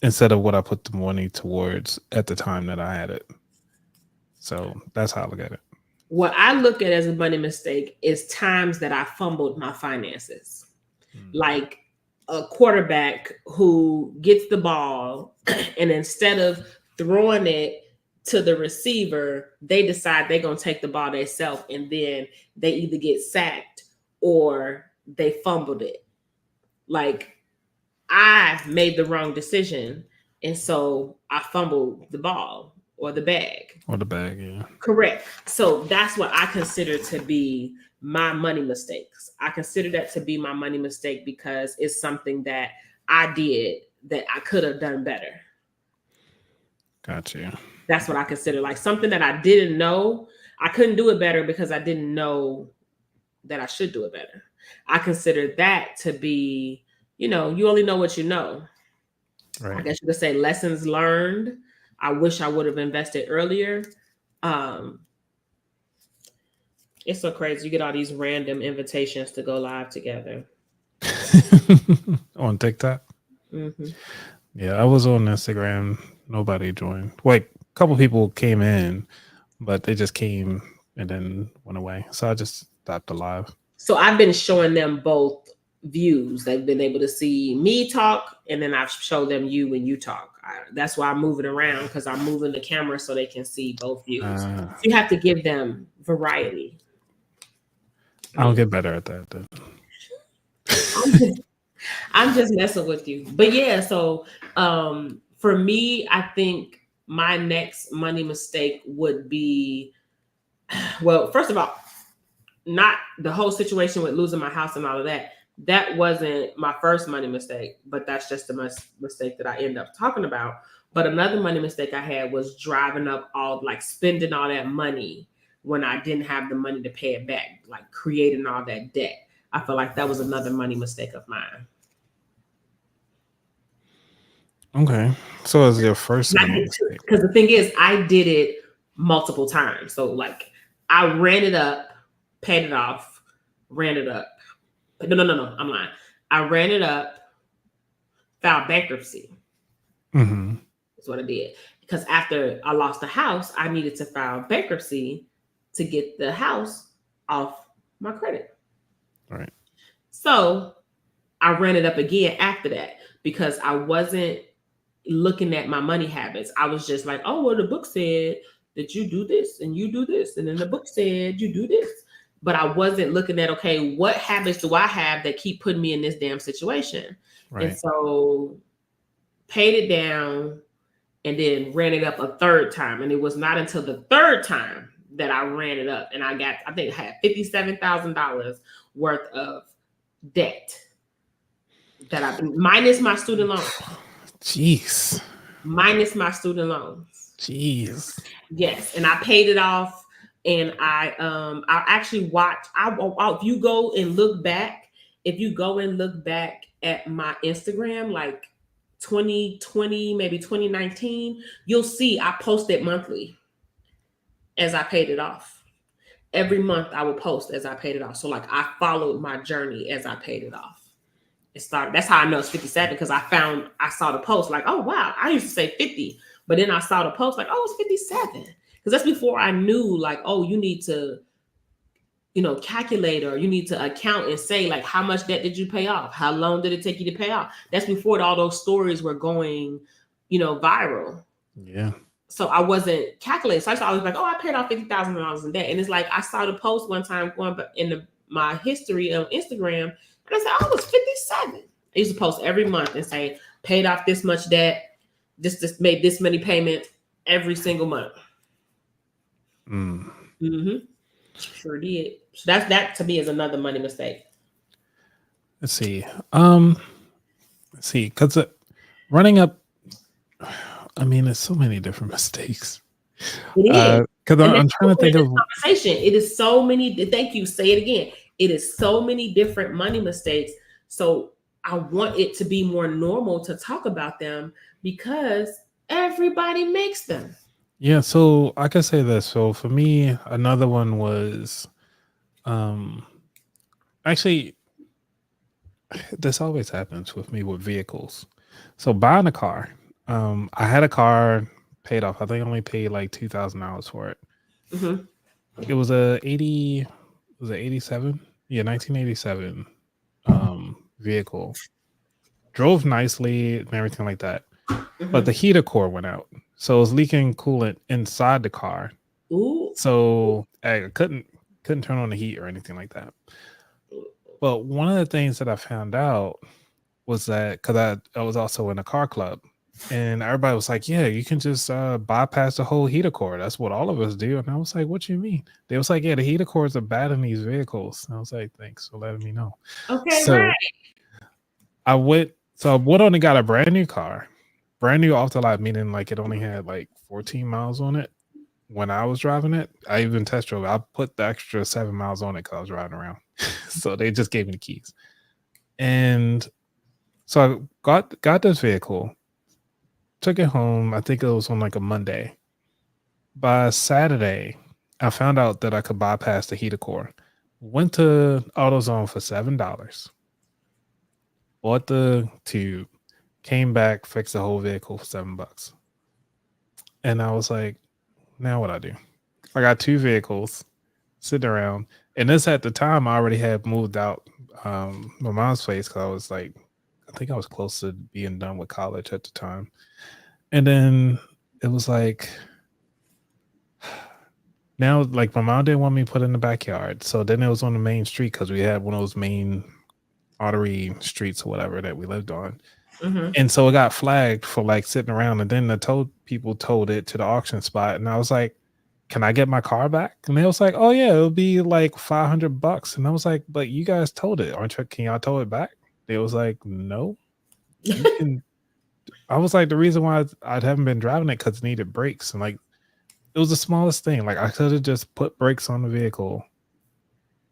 instead of what I put the money towards at the time that I had it. So that's how I look at it. What I look at as a money mistake is times that I fumbled my finances. Like a quarterback who gets the ball and instead of throwing it to the receiver, they decide they're going to take the ball themselves and then they either get sacked or they fumbled it. Like I made the wrong decision and so I fumbled the ball or the bag. Or the bag, yeah. Correct. So that's what I consider to be my money mistakes. I consider that to be my money mistake because it's something that I did that I could have done better. Gotcha. That's what I consider like something that I didn't know. I couldn't do it better because I didn't know that I should do it better. I consider that to be, you know, you only know what you know. Right. I guess you could say lessons learned. I wish I would have invested earlier. It's so crazy. You get all these random invitations to go live together. On TikTok? Mm-hmm. Yeah, I was on Instagram. Nobody joined. Like, a couple people came in, but they just came and then went away. So I just stopped the live. So I've been showing them both views. They've been able to see me talk, and then I've showed them you when you talk. That's why I'm moving around because I'm moving the camera so they can see both views. So you have to give them variety. I'll get better at that then. I'm just messing with you. But yeah, so for me, I think my next money mistake would be, well, first of all, not the whole situation with losing my house and all of that. That wasn't my first money mistake, but that's just the mistake that I end up talking about. But another money mistake I had was driving up all, like spending all that money when I didn't have the money to pay it back, like creating all that debt. I feel like that was another money mistake of mine. Okay. So it's your first money mistake. Because the thing is, I did it multiple times. So like I ran it up, paid it off, ran it up. No. I'm lying. I ran it up, filed bankruptcy. Mm-hmm. That's what I did. Because after I lost the house, I needed to file bankruptcy to get the house off my credit. Right. So I ran it up again after that because I wasn't looking at my money habits. I was just like, oh, well, the book said that you do this and you do this. And then the book said you do this. But I wasn't looking at, okay, what habits do I have that keep putting me in this damn situation? Right. And so paid it down and then ran it up a third time. And it was not until the third time that I ran it up and I think I had $57,000 worth of debt that I, minus my student loans. Jeez. Minus my student loans. Jeez. Yes, and I paid it off, and I actually watched. If you go and look back, at my Instagram, like 2020, maybe 2019, you'll see I posted monthly as I paid it off. Every month I would post as I paid it off. So like I followed my journey as I paid it off. It started. That's how I know it's 57 because I saw the post like, oh wow, I used to say 50, but then I saw the post like, oh, it's 57 because that's before I knew like, oh, you need to, calculate or you need to account and say like, how much debt did you pay off? How long did it take you to pay off? That's before all those stories were going, viral. Yeah. So I wasn't calculating. So I was always like, oh, I paid off $50,000 in debt, and it's like I saw the post one time going in my history of Instagram. And I said, oh, it's 57. I used to post every month and say, paid off this much debt, just made this many payments every single month. Mm-hmm. Sure did. So that to me is another money mistake. Let's see. Because running up, I mean, there's so many different mistakes. It is. Because I'm trying to think of conversation. It is so many. Thank you. Say it again. It is so many different money mistakes. So I want it to be more normal to talk about them because everybody makes them. Yeah, so I can say this. So for me, another one was actually this always happens with me with vehicles. So buying a car. I had a car paid off. I think I only paid like $2,000 for it. Mm-hmm. It was a 87? Yeah, 1987 vehicle. Drove nicely and everything like that. Mm-hmm. But the heater core went out. So it was leaking coolant inside the car. Ooh. So I couldn't turn on the heat or anything like that. But one of the things that I found out was that because I was also in a car club, and everybody was like, yeah, you can just bypass the whole heater core. That's what all of us do. And I was like, what you mean? They was like, yeah, the heater cores are bad in these vehicles. And I was like, thanks for letting me know. Okay, so right. I went only got a brand new car. Brand new off the lot, meaning like it only had like 14 miles on it when I was driving it. I even test drove it. I put the extra 7 miles on it because I was riding around. So they just gave me the keys. And so I got this vehicle, took it home. I think it was on like a Monday. By Saturday, I found out that I could bypass the heater core. Went to AutoZone for $7. Bought the tube. Came back, fixed the whole vehicle for $7. And I was like, now what I do? I got two vehicles sitting around. And this at the time I already had moved out my mom's place because I was like, I think I was close to being done with college at the time. And then it was like, now like my mom didn't want me put in the backyard. So then it was on the main street because we had one of those main artery streets or whatever that we lived on. Mm-hmm. And so it got flagged for like sitting around, and then the tow people towed it to the auction spot, and I was like, "Can I get my car back?" And they was like, "Oh yeah, it'll be like $500." And I was like, "But you guys towed it, aren't you? Can y'all tow it back?" They was like, "No, you can." I was like, the reason why I haven't been driving it because it needed brakes, and like it was the smallest thing. Like I could have just put brakes on the vehicle,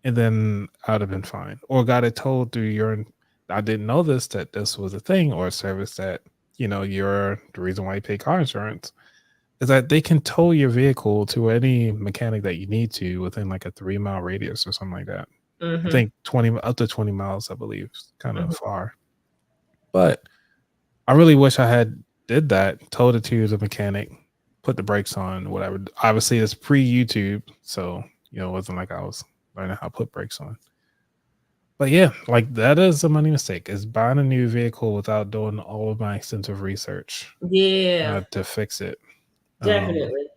and then I'd have been fine, or got it towed through your. I didn't know that this was a thing or a service that you're the reason why you pay car insurance is that they can tow your vehicle to any mechanic that you need to within like a 3 mile radius or something like that. I Mm-hmm. think 20 up to 20 miles, I believe, is kind of Mm-hmm. far. But I really wish I had did that, told it to the mechanic, put the brakes on, whatever. Obviously, it's pre-YouTube, so it wasn't like I was learning how to put brakes on. But yeah, like that is a money mistake. Is buying a new vehicle without doing all of my extensive research Yeah, to fix it. definitely.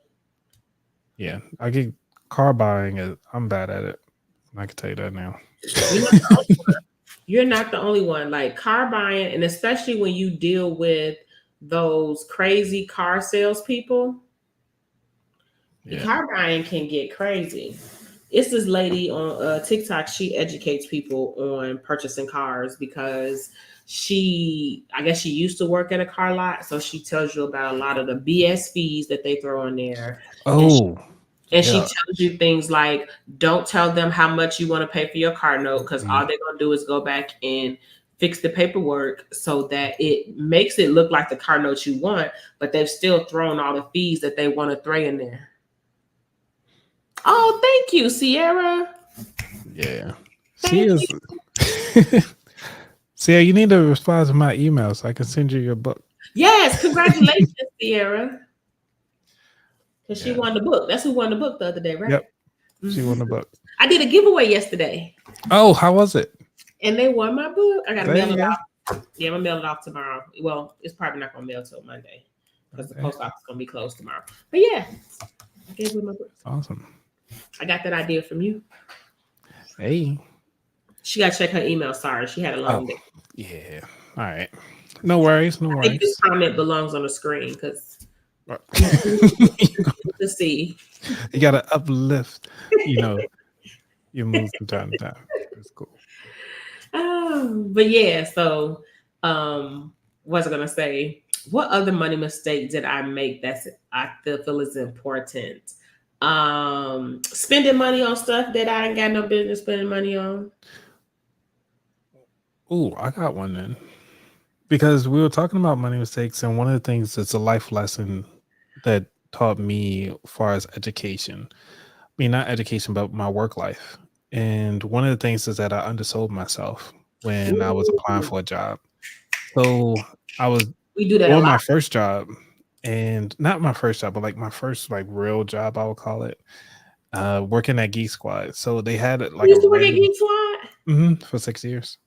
Yeah, I get car buying. I'm bad at it. I can tell you that now. You're not the only one. You're not the only one. Like car buying, and especially when you deal with those crazy car salespeople, Yeah. car buying can get crazy. It's this lady on TikTok. She educates people on purchasing cars because I guess she used to work at a car lot, so she tells you about a lot of the BS fees that they throw in there, and Oh, she yeah. tells you things like, don't tell them how much you want to pay for your car note because Mm. all they're going to do is go back and fix the paperwork so that it makes it look like the car note you want, but they've still thrown all the fees that they want to throw in there. Oh, thank you, Sierra. Yeah. She Thank is. you. Sierra, you need to respond to my email so I can send you your book. Yes, congratulations, Sierra. Because she Yeah. won the book. That's who won the book the other day, right? Yep. She won the book. I did a giveaway yesterday. Oh, how was it? And they won my book. I got to There mail you it go. off. Yeah, I'm going to mail it off tomorrow. Well, it's probably not going to mail till Monday because the Okay. post office is going to be closed tomorrow. But yeah, I gave away my book. Awesome. I got that idea from you. Hey. She got to check her email. Sorry, she had a long day. Yeah. All right. No worries. No I think this worries. comment belongs on the screen because to see. You got to uplift, your mood from time to time. It's cool. But yeah, so what was I gonna say? What other money mistake did I make that's I feel is important? Spending money on stuff that I ain't got no business spending money on. Ooh, I got one then. Because we were talking about money mistakes, and one of the things that's a life lesson that taught me as far as education. I mean, not education, but my work life. And one of the things is that I undersold myself when I was applying Ooh, for a job. So I was we do that a doing my lot. first job, and not my first job, but like my first like real job, I would call it, working at Geek Squad. So they had You like a used to work at random Geek Squad? for 6 years.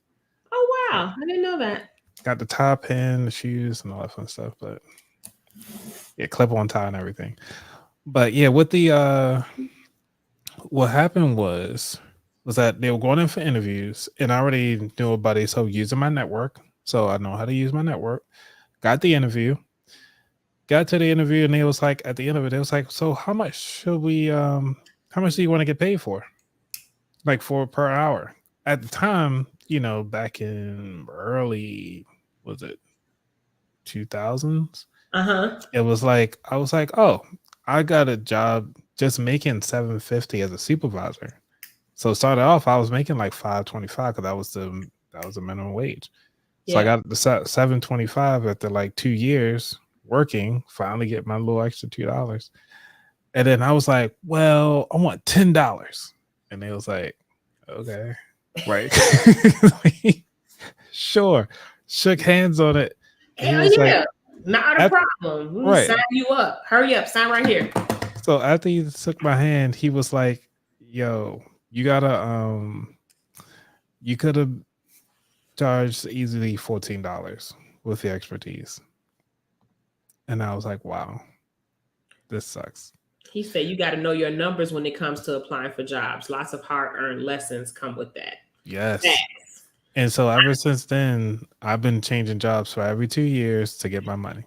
Oh Yeah. wow, I didn't know that. Got the tie pin, the shoes, and all that fun stuff. But yeah, clip on tie and everything. But yeah, with the what happened was that they were going in for interviews, and I already knew about it, so using my network. So I know how to use my network. Got the interview, got to the interview, and they was like, at the end of it, they was like, so how much should we how much do you want to get paid for? Like for per hour. At the time, back in early, was it 2000s? Uh-huh. It was like I was like, oh, I got a job just making 750 as a supervisor. So started off, I was making like 525 because that was the minimum wage. So I Yeah. got the 725 after like 2 years working. Finally, get my little extra $2, and then I was like, well, I want $10, and they was like, okay, right, sure. Shook hands on it. He Hell was like, yeah. Not a problem. We right. sign you up. Hurry up. Sign right here. So after he took my hand, he was like, yo, you gotta you could have charged easily $14 with the expertise. And I was like, wow, this sucks. He said you got to know your numbers when it comes to applying for jobs. Lots of hard earned lessons come with that. Yes. Facts. And so ever since then, I've been changing jobs for every 2 years to get my money.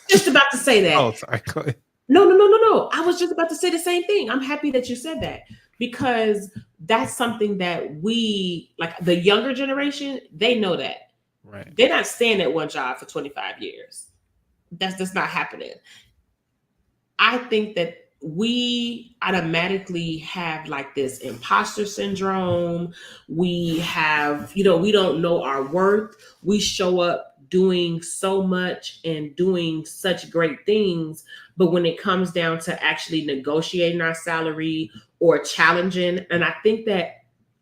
Just about to say that. Oh, sorry. Go ahead. No. I was just about to say the same thing. I'm happy that you said that because that's something that we, like the younger generation, they know that. Right. They're not staying at one job for 25 years. That's just not happening. I think that we automatically have like this imposter syndrome. We have, we don't know our worth. We show up doing so much and doing such great things. But when it comes down to actually negotiating our salary or challenging, and I think that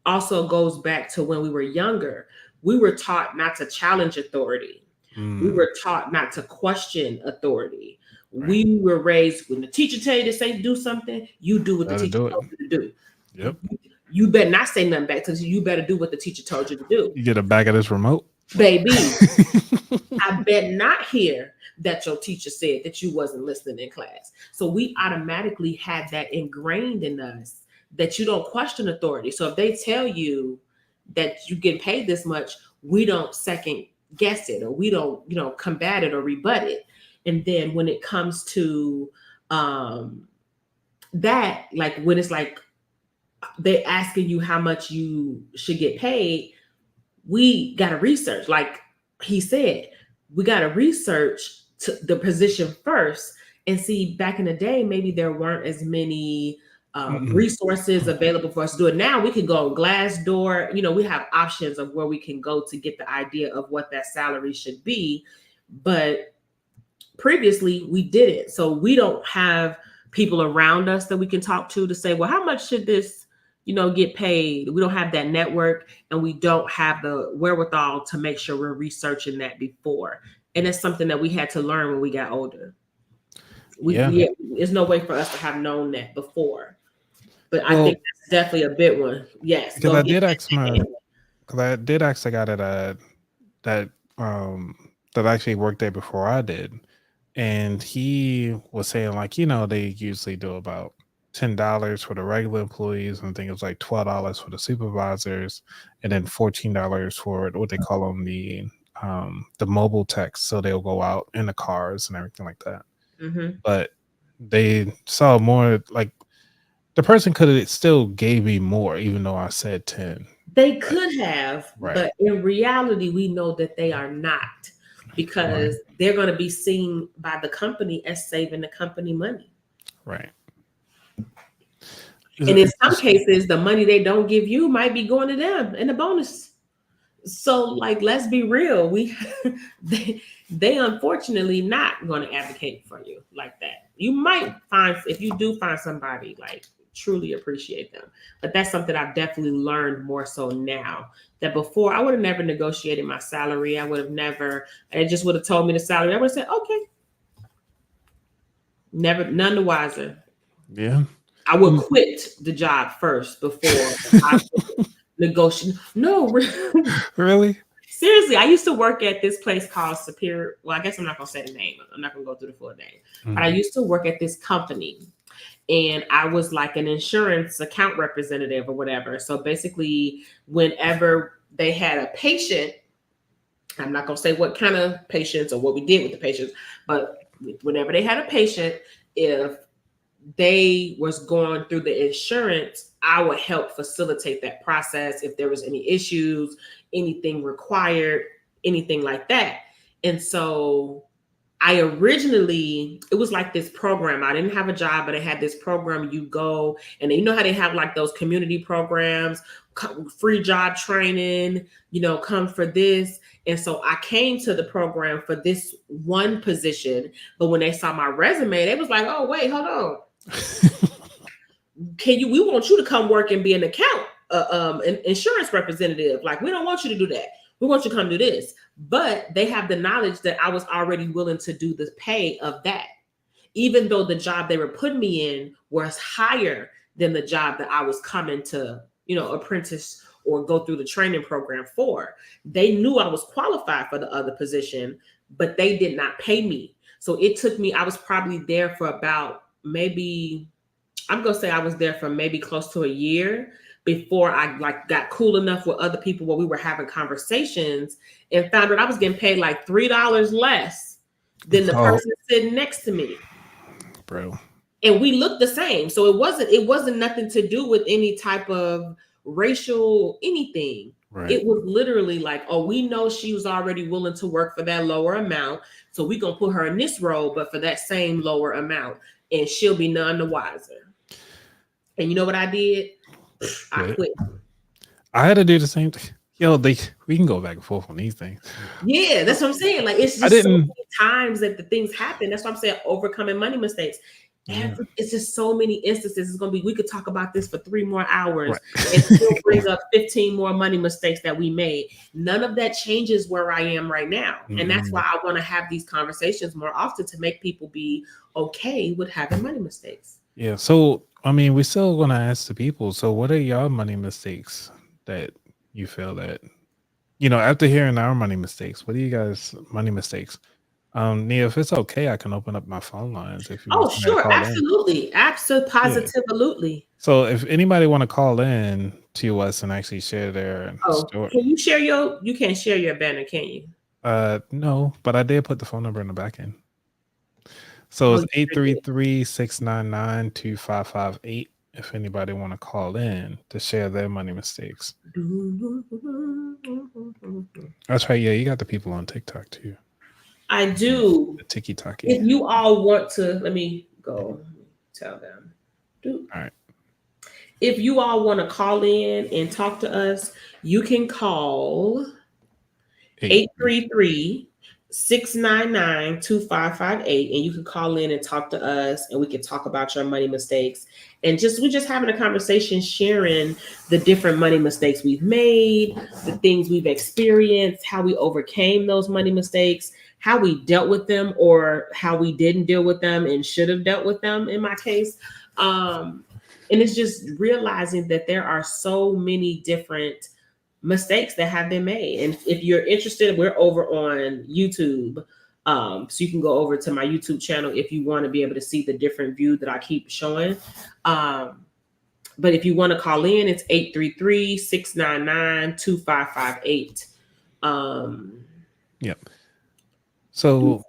also goes back to when we were younger, we were taught not to challenge authority. We were taught not to question authority. Right. We were raised when the teacher tell you to say do something, you do what the Gotta teacher do it. told you to do. Yep. You better not say nothing back to you. Better do what the teacher told you to do. You get a back of this remote. Baby, I bet not hear that your teacher said that you wasn't listening in class. So we automatically had that ingrained in us that you don't question authority. So if they tell you that you get paid this much, we don't second guess it, or we don't, combat it or rebut it. And then when it comes to that, like when it's like they're asking you how much you should get paid, we got to research. Like he said, we got to research to the position first and see. Back in the day, maybe there weren't as many resources available for us to do it. Now we can go on Glassdoor. We have options of where we can go to get the idea of what that salary should be. But previously we didn't. So we don't have people around us that we can talk to say, well, how much should this, get paid? We don't have that network, and we don't have the wherewithal to make sure we're researching that before. And it's something that we had to learn when we got older. There's no way for us to have known that before. But I think that's definitely a big one. Yes. Because I did ask the guy that actually worked there before I did. And he was saying, like, they usually do about $10 for the regular employees, and I think it was like $12 for the supervisors, and then $14 for what they call them, the mobile techs. So they'll go out in the cars and everything like that. But they saw more, like the person could have still gave me more, even though I said 10. They could have, right. But in reality, we know that they are not, because they're going to be seen by the company as saving the company money. Right. And in some cases, the money they don't give you might be going to them in a bonus. So, like, let's be real. They unfortunately not going to advocate for you like that. You might find, if you do find somebody, like, truly appreciate them. But that's something I've definitely learned more so now. That before, I would have never negotiated my salary. I would have never, and it just would have told me the salary. I would have said, okay. Never, none the wiser. Yeah. I would quit the job first before I negotiate. No, really? Seriously, I used to work at this place called Superior. Well, I guess I'm not going to say the name. I'm not going to go through the full name. But I used to work at this company, and I was like an insurance account representative or whatever. So basically, whenever they had a patient, I'm not going to say what kind of patients or what we did with the patients, but whenever they had a patient, if they was going through the insurance, I would help facilitate that process. If there was any issues, anything required, anything like that. And so it was like this program. I didn't have a job, but I had this program. You go, and you know how they have like those community programs, free job training, come for this. And so I came to the program for this one position, but when they saw my resume, they was like, oh, wait, hold on. We want you to come work and be an account, an insurance representative. Like, we don't want you to do that. We want you to come do this. But they have the knowledge that I was already willing to do the pay of that, even though the job they were putting me in was higher than the job that I was coming to, apprentice or go through the training program for. They knew I was qualified for the other position, but they did not pay me. So it took me, I was probably there for about maybe, I'm going to say I was there for maybe close to a year before I like got cool enough with other people where we were having conversations and found out I was getting paid like $3 less than the Oh, person sitting next to me. bro. And we looked the same. So it wasn't nothing to do with any type of racial anything. Right. It was literally like, oh, we know she was already willing to work for that lower amount. So we're gonna put her in this role, but for that same lower amount, and she'll be none the wiser. And you know what I did? I Quit. quit. I had to do the same thing. Yo, we can go back and forth on these things. Yeah, that's what I'm saying. Like it's I just so didn't. many times that the things happen. That's what I'm saying. Overcoming money mistakes. Yeah. It's just so many instances. It's gonna be. We could talk about this for 3 more hours Right. and still bring up 15 more money mistakes that we made. None of that changes where I am right now, and that's why I want to have these conversations more often to make people be okay with having money mistakes. Yeah. So I mean, we're still gonna ask the people. So, what are your money mistakes that you feel that after hearing our money mistakes? What are you guys' money mistakes? Nia, if it's okay, I can open up my phone lines if you Oh, want somebody to sure, call in. absolutely, absolutely, Yeah. positively. So if anybody want to call in to us and actually share their Oh, story, can you share your? You can't share your banner, can you? no, but I did put the phone number in the back end. So Oh, it's you eight sure three did. three 699 2558. If anybody want to call in to share their money mistakes. That's right. Yeah, you got the people on TikTok too. I do. The Tiki Taki. If you all want to, let me go tell them. All right. If you all want to call in and talk to us, you can call 833 699 2558, and you can call in and talk to us, and we can talk about your money mistakes. And we're just having a conversation, sharing the different money mistakes we've made, the things we've experienced, how we overcame those money mistakes, how we dealt with them, or how we didn't deal with them and should have dealt with them in my case. And it's just realizing that there are so many different mistakes that have been made. And if you're interested, we're over on YouTube. So you can go over to my YouTube channel if you want to be able to see the different view that I keep showing. But if you want to call in, it's 833 699 2558. Yep. So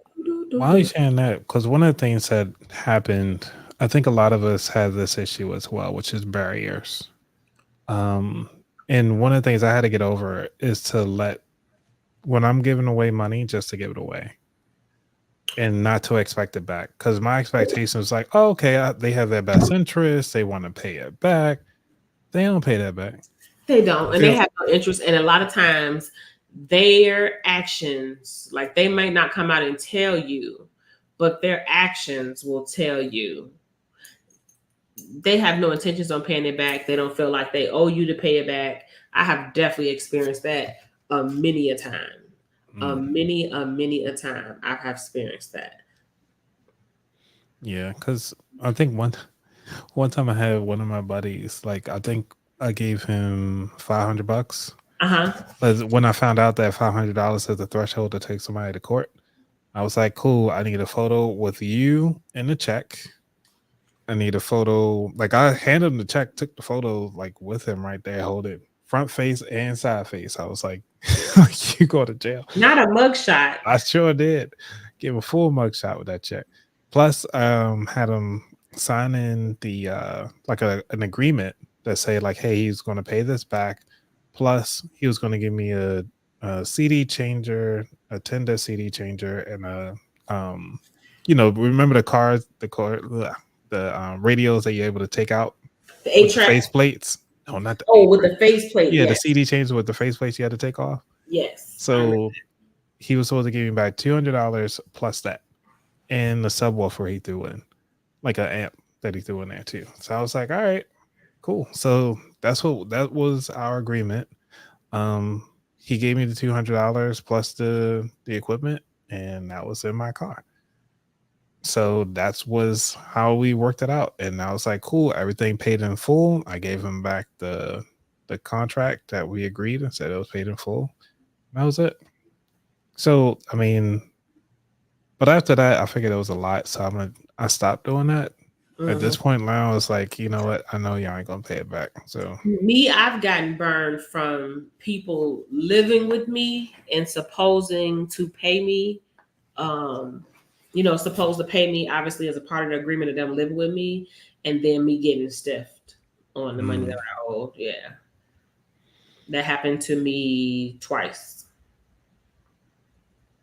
while you're sharing that, because one of the things that happened, I think a lot of us had this issue as well, which is barriers. And one of the things I had to get over is when I'm giving away money, just to give it away and not to expect it back. Because my expectation was like, oh, okay, they have their best interest. They want to pay it back. They don't pay that back. They don't, and they have no interest. And a lot of times, their actions, like they might not come out and tell you, but their actions will tell you. They have no intentions on paying it back. They don't feel like they owe you to pay it back. I have definitely experienced that many a time. Many a time I have experienced that. Yeah, because I think one time I had one of my buddies, like I think I gave him $500. But when I found out that $500 is the threshold to take somebody to court, I was like, cool, I need a photo with you and the check. I need a photo. Like I handed him the check, took the photo like with him right there, hold it front face and side face. I was like, you go to jail. Not a mugshot. I sure did. Give a full mugshot with that check. Plus, had him sign in the like an agreement that say like, hey, he's going to pay this back. Plus, he was going to give me a CD changer, a 10 CD changer, and remember the radios that you're able to take out The with the A-track. face plates. No, not the Oh, with the face plate. yeah, yes. the CD changer with the face plates you had to take off. Yes. So he was supposed to give me back $200 plus that, and the subwoofer he threw in, like an amp that he threw in there too. So I was like, all right, cool. So that was our agreement. He gave me the $200 plus the equipment, and that was in my car. So that was how we worked it out. And I was like, cool, everything paid in full. I gave him back the contract that we agreed and said it was paid in full. That was it. So, I mean, but after that, I figured it was a lot. So I stopped doing that. At this point now, it's like, you know what? I know y'all ain't gonna pay it back. So Me, I've gotten burned from people living with me and supposing to pay me. Supposed to pay me obviously as a part of the agreement of them living with me, and then me getting stiffed on the money that I owed. Yeah. That happened to me twice.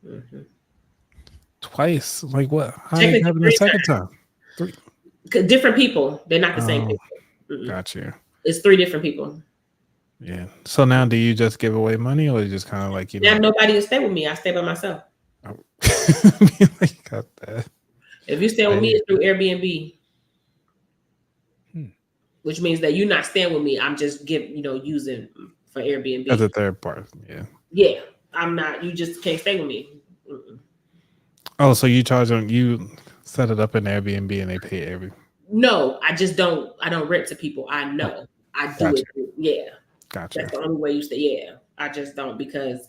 Mm-hmm. Twice? Like what? How did it Technically happen the 3 second times. time? 3. Different people. They're not the same Oh, people. Mm-mm. got you. It's 3 different people. Yeah. So now, do you just give away money, or you just kind of like, Now nobody will stay with me. I stay by myself. Oh. Got that. If you stay with me, it's through Airbnb. Which means that you're not staying with me. I'm just using for Airbnb. As a third part. Yeah. Yeah. I'm not. You just can't stay with me. Mm-mm. Oh, so you charge them? You set it up in Airbnb and they pay every. No, I just don't. I don't rent to people. I know. I do Gotcha. it. Yeah. Gotcha. That's the only way you stay. Yeah. I just don't, because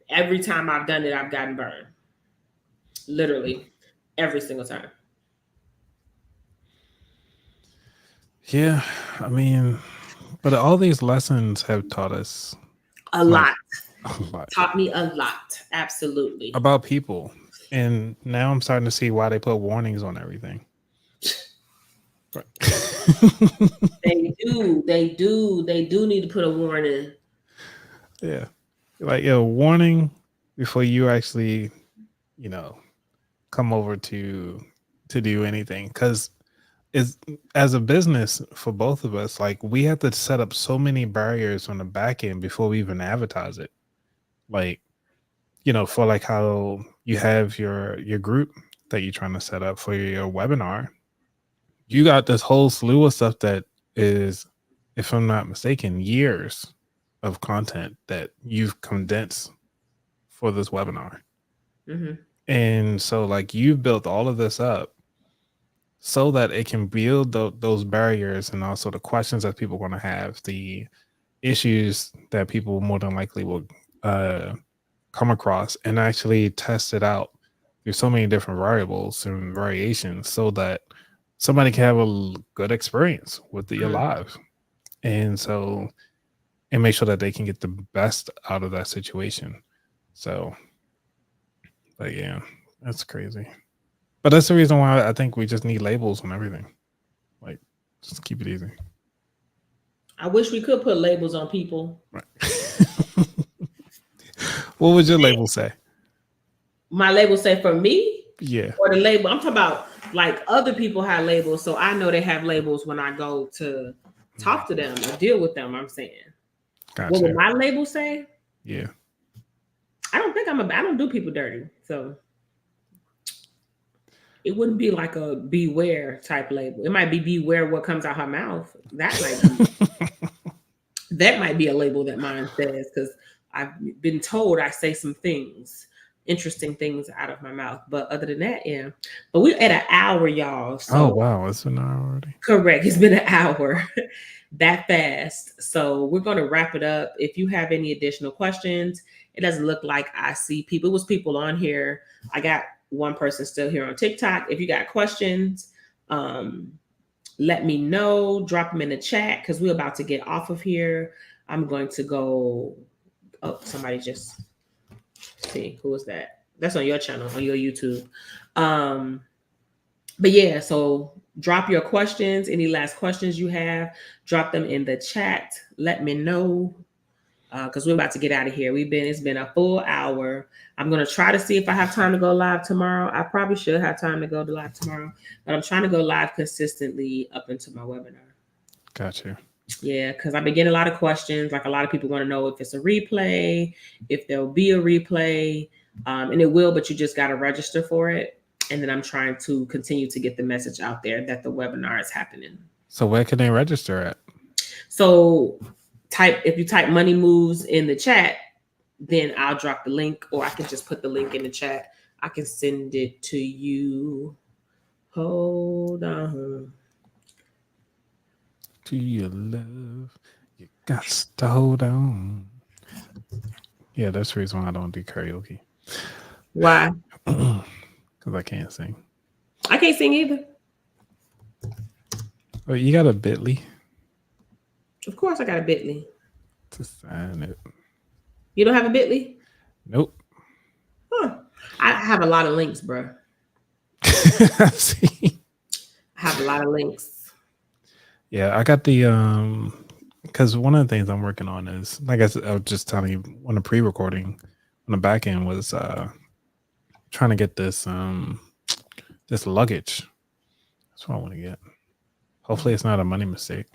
every time I've done it, I've gotten burned. Literally every single time. Yeah, I mean, but all these lessons have taught us A like, lot. Taught me a lot. Absolutely. About people. And now I'm starting to see why they put warnings on everything. They do. They do need to put a warning. Yeah. Like a warning before you actually, come over to do anything. Because as a business for both of us, like we have to set up so many barriers on the back end before we even advertise it. Like, for like how you have your group that you're trying to set up for your webinar, you got this whole slew of stuff that is, if I'm not mistaken, years of content that you've condensed for this webinar. Mm-hmm. And so like you've built all of this up so that it can build those barriers, and also the questions that people are going to have, the issues that people more than likely will come across, and actually test it out through so many different variables and variations so that somebody can have a good experience with your lives. And make sure that they can get the best out of that situation. So, but yeah, that's crazy. But that's the reason why I think we just need labels on everything. Like, just keep it easy. I wish we could put labels on people. Right. What would your label say? My label say for me? Yeah. Or the label? I'm talking about like other people have labels, so I know they have labels when I go to talk to them or deal with them. I'm saying. Gotcha. What would my label say? Yeah. I don't think I don't do people dirty, so it wouldn't be like a beware type label. It might be beware what comes out her mouth. That might be a label that mine says, because I've been told I say some things, interesting things out of my mouth. But other than that, yeah. But we're at an hour, y'all. So oh wow, it's an hour already. Correct. It's been an hour. That fast. So we're going to wrap it up. If you have any additional questions, it doesn't look like I see people. It was people on here. I got one person still here on TikTok. If you got questions, let me know. Drop them in the chat, because we're about to get off of here. I'm going to go. Oh, somebody just see. Who is that? That's on your channel, on your YouTube. But yeah, so drop your questions. Any last questions you have, drop them in the chat. Let me know, because we're about to get out of here. It's been a full hour. I'm going to try to see if I have time to go live tomorrow. I probably should have time to go live tomorrow, but I'm trying to go live consistently up into my webinar. Gotcha. Yeah, because I've been getting a lot of questions. Like a lot of people want to know if it's a replay, if there'll be a replay, and it will, but you just got to register for it. And then I'm trying to continue to get the message out there that the webinar is happening. So where can they register at? So if you type Money Moves in the chat, then I'll drop the link, or I can just put the link in the chat. I can send it to you. Hold on. To your love, you got to hold on. Yeah, that's the reason why I don't do karaoke. Why? Because I can't sing. I can't sing either. Oh, you got a Bitly Of course, I got a Bitly. to sign it. You don't have a Bitly? Nope. Huh. I have a lot of links, bro. See. I have a lot of links. Yeah, I got the because one of the things I'm working on is, like I said, I was just telling you on the pre-recording on the back end was trying to get this this luggage. That's what I want to get. Hopefully it's not a money mistake.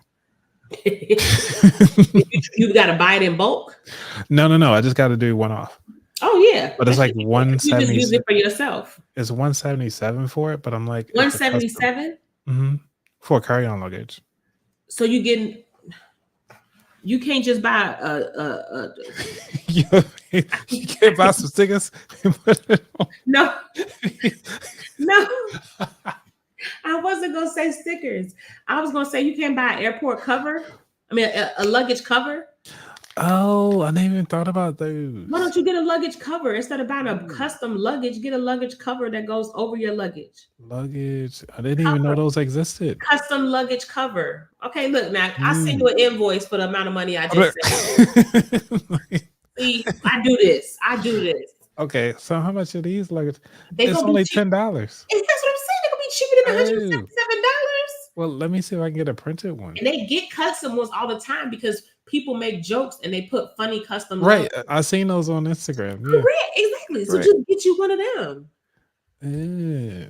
You got to buy it in bulk? No. I just got to do one off. Oh, yeah. But it's like You just 170. use it for yourself. It's 177 for it, but I'm like 177? For carry-on luggage. So you can't just buy a You can't buy some stickers. no. No. I wasn't gonna say stickers. I was gonna say you can't buy an airport cover. I mean a luggage cover. Oh, I never even thought about those. Why don't you get a luggage cover instead of buying a custom luggage? Get a luggage cover that goes over your luggage. Luggage. I didn't even know those existed. Custom luggage cover. Okay, look now. I send you an invoice for the amount of money I just said. See, I do this. Okay, so how much are these luggage? It's only $10. And that's what I'm saying. They're gonna be cheaper than $177. Well, let me see if I can get a printed one. And they get custom ones all the time because people make jokes and they put funny custom. Right, I seen those on Instagram. Yeah, correct, exactly. So just get you one of them. Yeah.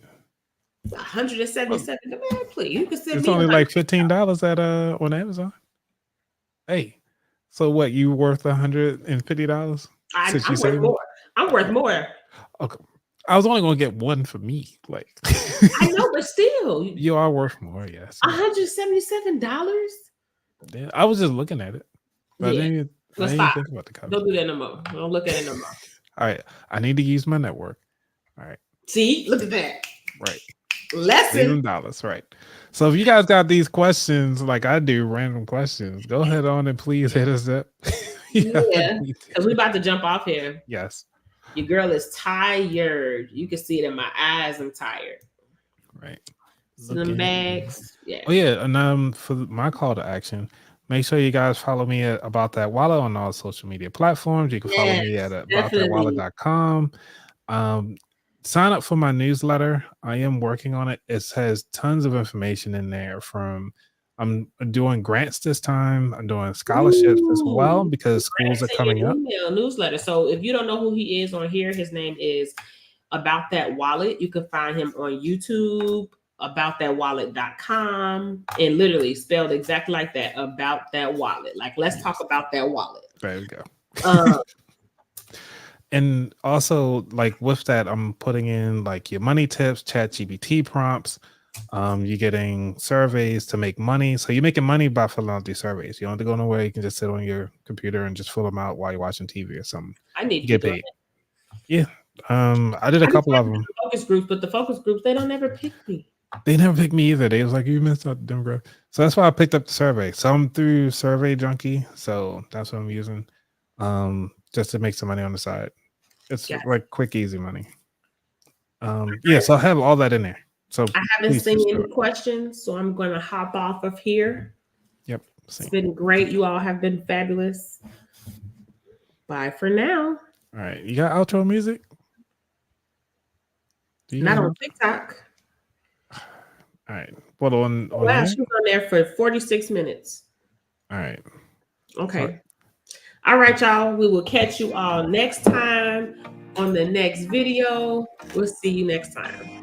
177. Man, please, you can send it's me only like $15 at on Amazon. Hey, so what? You worth $150? I'm worth more. I'm worth more. Okay, I was only going to get one for me. Like, I know, but still, you are worth more. Yes, $177. Yeah, I was just looking at it. But yeah. Let's stop. Think about the cover. Don't do that no more. Don't look at it no more. All right, I need to use my network. All right. See, look at that. Right. Lesson. $1, right? So if you guys got these questions, like I do, random questions, go ahead on and please hit us up. Yeah, because we're about to jump off here. Yes. Your girl is tired. You can see it in my eyes. I'm tired. Right. Some bags. Yeah. Oh yeah, and for my call to action, make sure you guys follow me at About That Wallet on all social media platforms. You can follow me at aboutthatwallet.com. Sign up for my newsletter. I am working on it. It has tons of information in there. I'm doing grants this time. I'm doing scholarships as well because schools are coming up. Email newsletter. So if you don't know who he is on here, his name is About That Wallet. You can find him on YouTube, aboutthatwallet.com, and literally spelled exactly like that. About That Wallet. Like, let's talk about that wallet. There we go. And also, like with that, I'm putting in like your money tips, ChatGPT prompts. You're getting surveys to make money. So you're making money by filling out these surveys. You don't have to go nowhere. You can just sit on your computer and just fill them out while you're watching TV or something. I need to get paid. Yeah. I did a couple of them. Focus groups, but the focus groups, they don't ever pick me. They never picked me either. They was like, you missed out the demographic. So that's why I picked up the survey. So I'm through Survey Junkie. So that's what I'm using. Just to make some money on the side. It's like quick, easy money. Yeah, so I have all that in there. So I haven't seen any questions, so I'm going to hop off of here. Yep. It's been great. You all have been fabulous. Bye for now. All right. You got outro music? Not on TikTok. All right. What on wow, she was on there for 46 minutes. All right. Okay. All right, y'all. We will catch you all next time on the next video. We'll see you next time.